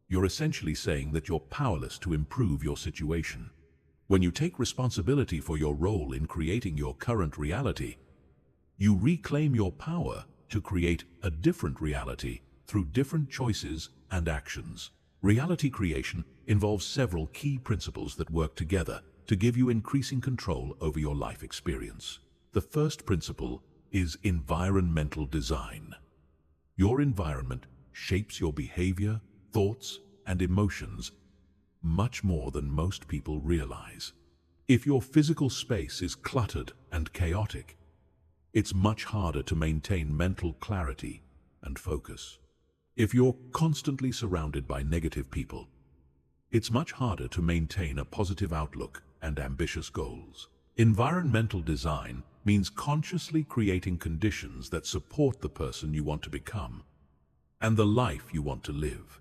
you're essentially saying that you're powerless to improve your situation. When you take responsibility for your role in creating your current reality, you reclaim your power to create a different reality through different choices and actions. Reality creation involves several key principles that work together to give you increasing control over your life experience. The first principle is environmental design. Your environment shapes your behavior, thoughts, and emotions much more than most people realize. If your physical space is cluttered and chaotic, it's much harder to maintain mental clarity and focus. If you're constantly surrounded by negative people, it's much harder to maintain a positive outlook and ambitious goals. Environmental design means consciously creating conditions that support the person you want to become and the life you want to live.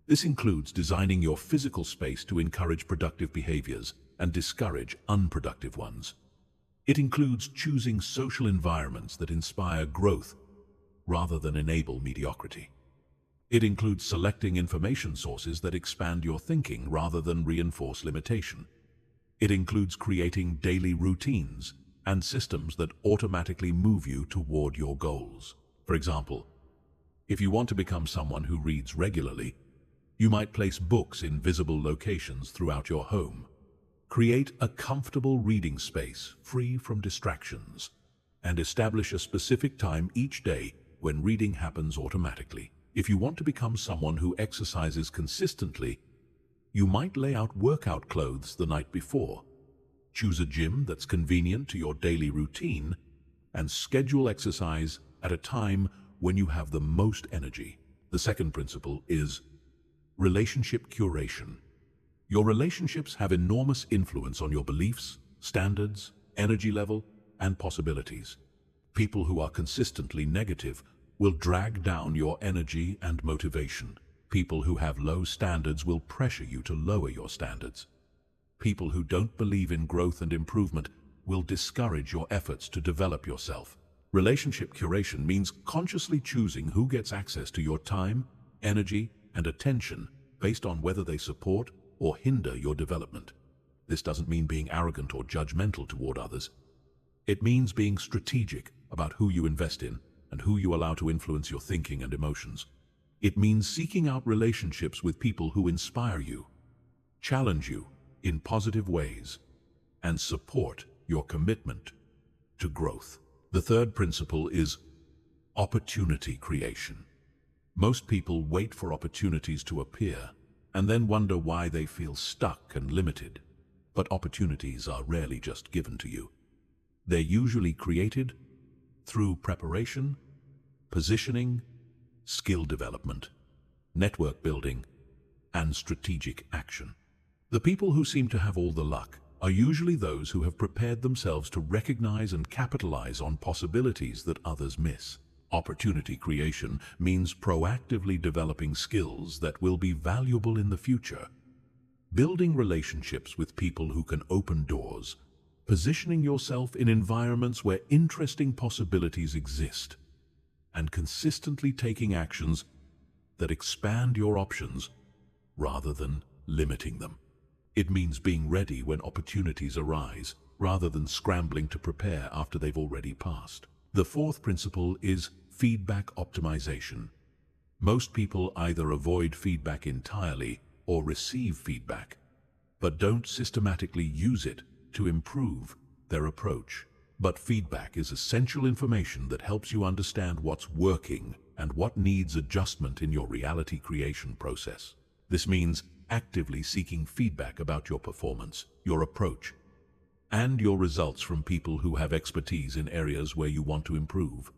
This includes designing your physical space to encourage productive behaviors and discourage unproductive ones. It includes choosing social environments that inspire growth rather than enable mediocrity. It includes selecting information sources that expand your thinking rather than reinforce limitation. It includes creating daily routines and systems that automatically move you toward your goals. For example, if you want to become someone who reads regularly, you might place books in visible locations throughout your home, Create a comfortable reading space free from distractions, and establish a specific time each day when reading happens automatically. If you want to become someone who exercises consistently, you might lay out workout clothes the night before. Choose a gym that's convenient to your daily routine, and schedule exercise at a time when you have the most energy. The second principle is relationship curation. Your relationships have enormous influence on your beliefs, standards, energy level, and possibilities. People who are consistently negative will drag down your energy and motivation. People who have low standards will pressure you to lower your standards. People who don't believe in growth and improvement will discourage your efforts to develop yourself. Relationship curation means consciously choosing who gets access to your time, energy, and attention based on whether they support or hinder your development. This doesn't mean being arrogant or judgmental toward others. It means being strategic about who you invest in and who you allow to influence your thinking and emotions. It means seeking out relationships with people who inspire you, challenge you in positive ways, and support your commitment to growth. The third principle is opportunity creation. Most people wait for opportunities to appear and then wonder why they feel stuck and limited. But opportunities are rarely just given to you. They're usually created through preparation, positioning, skill development, network building, and strategic action. The people who seem to have all the luck are usually those who have prepared themselves to recognize and capitalize on possibilities that others miss. Opportunity creation means proactively developing skills that will be valuable in the future, building relationships with people who can open doors, positioning yourself in environments where interesting possibilities exist, and consistently taking actions that expand your options rather than limiting them. It means being ready when opportunities arise, rather than scrambling to prepare after they've already passed. The fourth principle is feedback optimization. Most people either avoid feedback entirely or receive feedback, but don't systematically use it to improve their approach. But feedback is essential information that helps you understand what's working and what needs adjustment in your reality creation process. This means actively seeking feedback about your performance, your approach, and your results from people who have expertise in areas where you want to improve.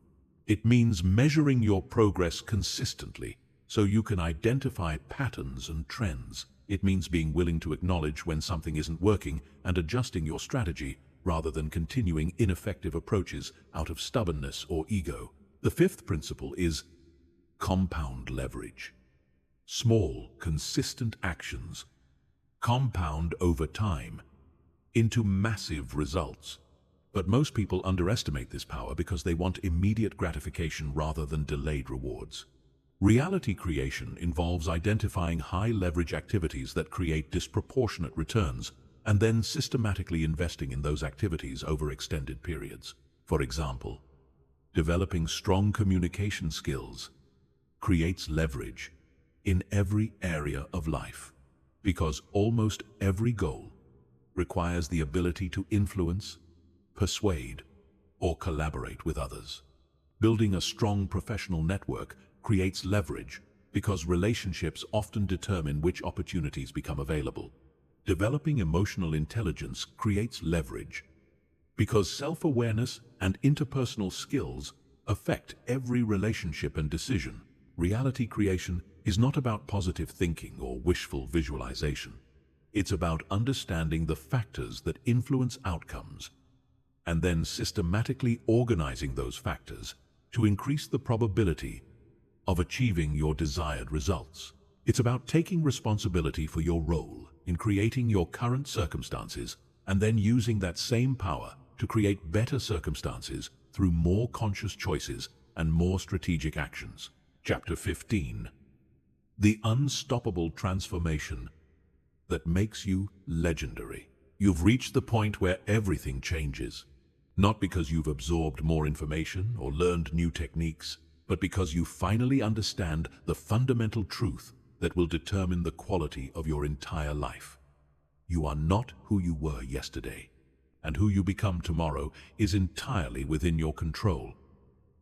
It means measuring your progress consistently so you can identify patterns and trends. It means being willing to acknowledge when something isn't working and adjusting your strategy rather than continuing ineffective approaches out of stubbornness or ego. The fifth principle is compound leverage. Small, consistent actions compound over time into massive results. But most people underestimate this power because they want immediate gratification rather than delayed rewards. Reality creation involves identifying high-leverage activities that create disproportionate returns and then systematically investing in those activities over extended periods. For example, developing strong communication skills creates leverage in every area of life because almost every goal requires the ability to influence, persuade, or collaborate with others. Building a strong professional network creates leverage because relationships often determine which opportunities become available. Developing emotional intelligence creates leverage because self-awareness and interpersonal skills affect every relationship and decision. Reality creation is not about positive thinking or wishful visualization. It's about understanding the factors that influence outcomes and then systematically organizing those factors to increase the probability of achieving your desired results. It's about taking responsibility for your role in creating your current circumstances and then using that same power to create better circumstances through more conscious choices and more strategic actions. Chapter 15. The unstoppable transformation that makes you legendary. You've reached the point where everything changes. Not because you've absorbed more information or learned new techniques, but because you finally understand the fundamental truth that will determine the quality of your entire life. You are not who you were yesterday, and who you become tomorrow is entirely within your control.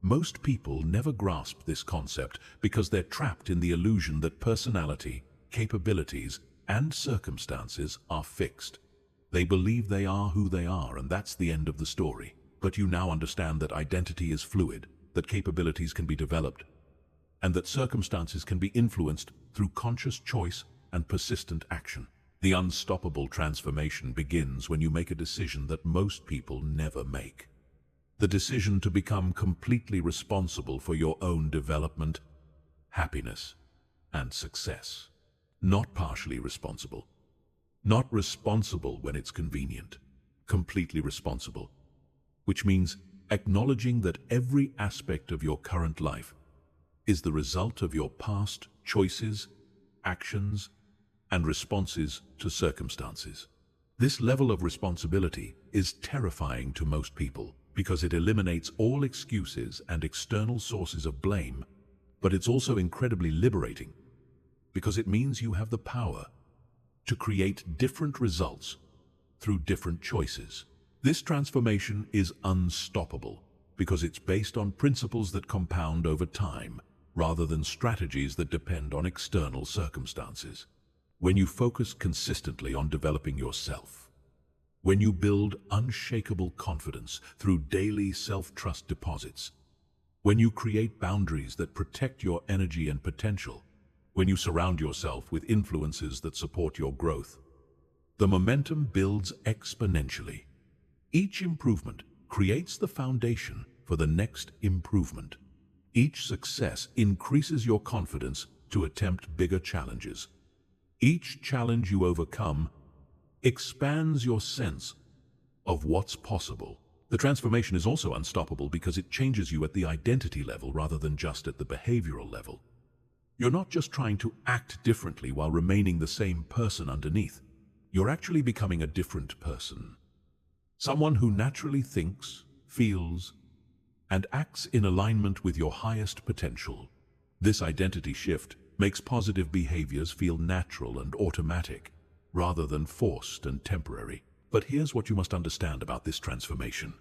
Most people never grasp this concept because they're trapped in the illusion that personality, capabilities, and circumstances are fixed. They believe they are who they are, and that's the end of the story. But you now understand that identity is fluid, that capabilities can be developed, and that circumstances can be influenced through conscious choice and persistent action. The unstoppable transformation begins when you make a decision that most people never make. The decision to become completely responsible for your own development, happiness, and success. Not partially responsible. Not responsible when it's convenient. Completely responsible. Which means acknowledging that every aspect of your current life is the result of your past choices, actions, and responses to circumstances. This level of responsibility is terrifying to most people because it eliminates all excuses and external sources of blame, but it's also incredibly liberating because it means you have the power to create different results through different choices. This transformation is unstoppable because it's based on principles that compound over time rather than strategies that depend on external circumstances. When you focus consistently on developing yourself, when you build unshakable confidence through daily self-trust deposits, when you create boundaries that protect your energy and potential, when you surround yourself with influences that support your growth, the momentum builds exponentially. Each improvement creates the foundation for the next improvement. Each success increases your confidence to attempt bigger challenges. Each challenge you overcome expands your sense of what's possible. The transformation is also unstoppable because it changes you at the identity level rather than just at the behavioral level. You're not just trying to act differently while remaining the same person underneath. You're actually becoming a different person. Someone who naturally thinks, feels, and acts in alignment with your highest potential. This identity shift makes positive behaviors feel natural and automatic, rather than forced and temporary. But here's what you must understand about this transformation.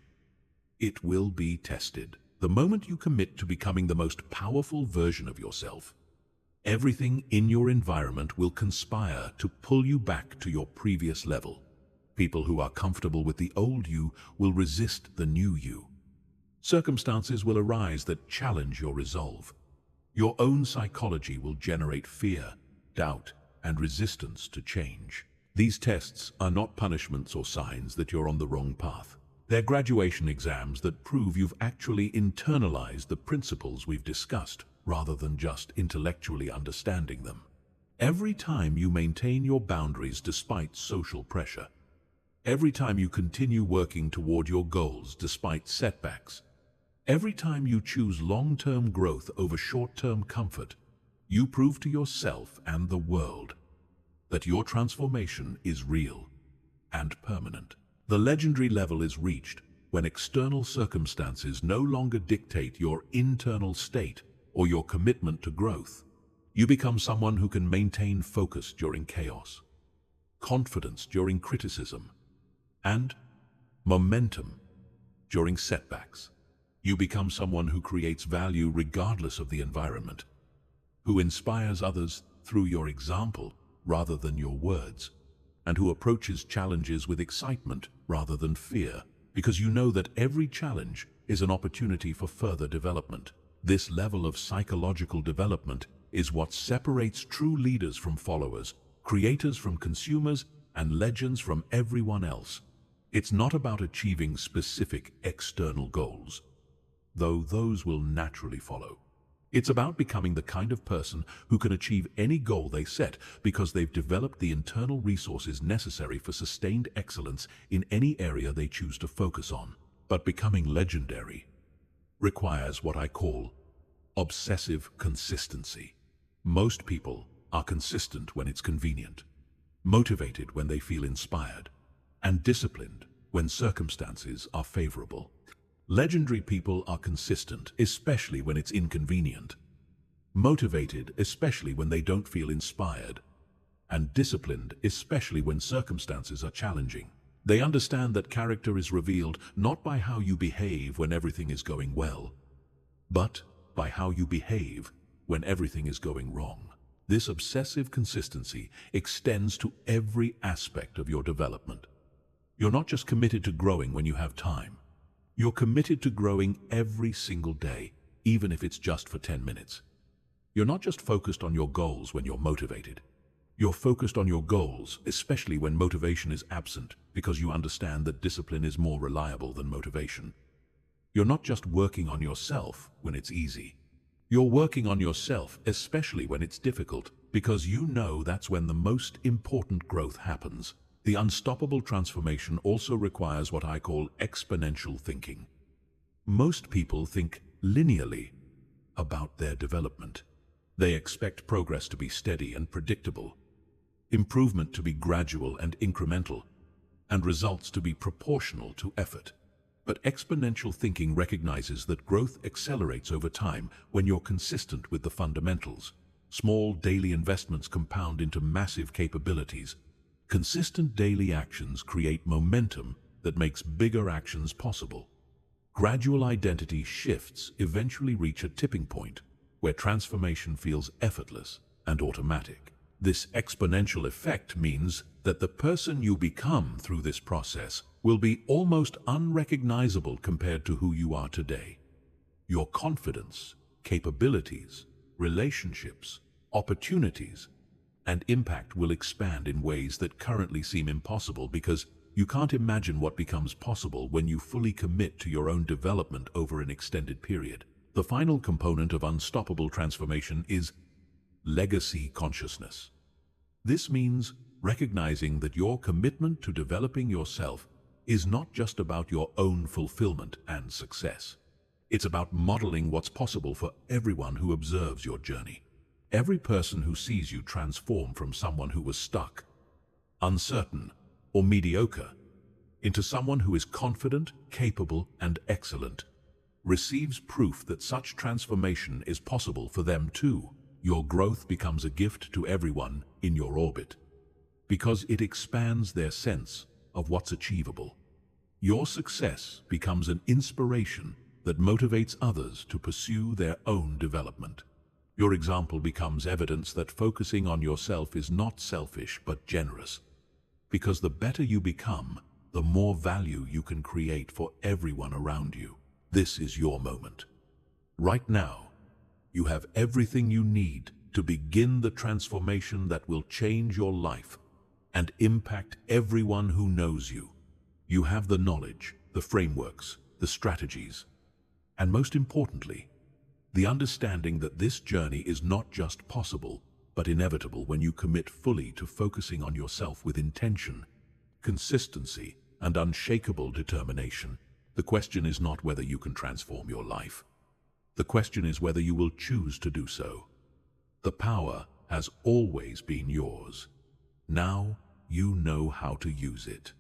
It will be tested. The moment you commit to becoming the most powerful version of yourself, everything in your environment will conspire to pull you back to your previous level. People who are comfortable with the old you will resist the new you. Circumstances will arise that challenge your resolve. Your own psychology will generate fear, doubt, and resistance to change. These tests are not punishments or signs that you're on the wrong path. They're graduation exams that prove you've actually internalized the principles we've discussed, rather than just intellectually understanding them. Every time you maintain your boundaries despite social pressure, every time you continue working toward your goals despite setbacks, every time you choose long-term growth over short-term comfort, you prove to yourself and the world that your transformation is real and permanent. The legendary level is reached when external circumstances no longer dictate your internal state or your commitment to growth. You become someone who can maintain focus during chaos, confidence during criticism, and momentum during setbacks. You become someone who creates value regardless of the environment, who inspires others through your example rather than your words, and who approaches challenges with excitement rather than fear, because you know that every challenge is an opportunity for further development. This level of psychological development is what separates true leaders from followers, creators from consumers, and legends from everyone else. It's not about achieving specific external goals, though those will naturally follow. It's about becoming the kind of person who can achieve any goal they set because they've developed the internal resources necessary for sustained excellence in any area they choose to focus on. But becoming legendary requires what I call obsessive consistency. Most people are consistent when it's convenient, motivated when they feel inspired, and disciplined when circumstances are favorable. Legendary people are consistent, especially when it's inconvenient, motivated, especially when they don't feel inspired, and disciplined, especially when circumstances are challenging. They understand that character is revealed not by how you behave when everything is going well, but by how you behave when everything is going wrong. This obsessive consistency extends to every aspect of your development. You're not just committed to growing when you have time. You're committed to growing every single day, even if it's just for 10 minutes. You're not just focused on your goals when you're motivated. You're focused on your goals, especially when motivation is absent, because you understand that discipline is more reliable than motivation. You're not just working on yourself when it's easy. You're working on yourself, especially when it's difficult, because you know that's when the most important growth happens. The unstoppable transformation also requires what I call exponential thinking. Most people think linearly about their development. They expect progress to be steady and predictable, improvement to be gradual and incremental, and results to be proportional to effort. But exponential thinking recognizes that growth accelerates over time when you're consistent with the fundamentals. Small daily investments compound into massive capabilities. Consistent daily actions create momentum that makes bigger actions possible. Gradual identity shifts eventually reach a tipping point where transformation feels effortless and automatic. This exponential effect means that the person you become through this process will be almost unrecognizable compared to who you are today. Your confidence, capabilities, relationships, opportunities, and impact will expand in ways that currently seem impossible because you can't imagine what becomes possible when you fully commit to your own development over an extended period. The final component of unstoppable transformation is legacy consciousness. This means recognizing that your commitment to developing yourself is not just about your own fulfillment and success. It's about modeling what's possible for everyone who observes your journey. Every person who sees you transform from someone who was stuck, uncertain, or mediocre into someone who is confident, capable, and excellent receives proof that such transformation is possible for them too. Your growth becomes a gift to everyone in your orbit because it expands their sense of what's achievable. Your success becomes an inspiration that motivates others to pursue their own development. Your example becomes evidence that focusing on yourself is not selfish but generous, because the better you become, the more value you can create for everyone around you. This is your moment. Right now, you have everything you need to begin the transformation that will change your life and impact everyone who knows you. You have the knowledge, the frameworks, the strategies, and most importantly, the understanding that this journey is not just possible, but inevitable when you commit fully to focusing on yourself with intention, consistency, and unshakable determination. The question is not whether you can transform your life. The question is whether you will choose to do so. The power has always been yours. Now you know how to use it.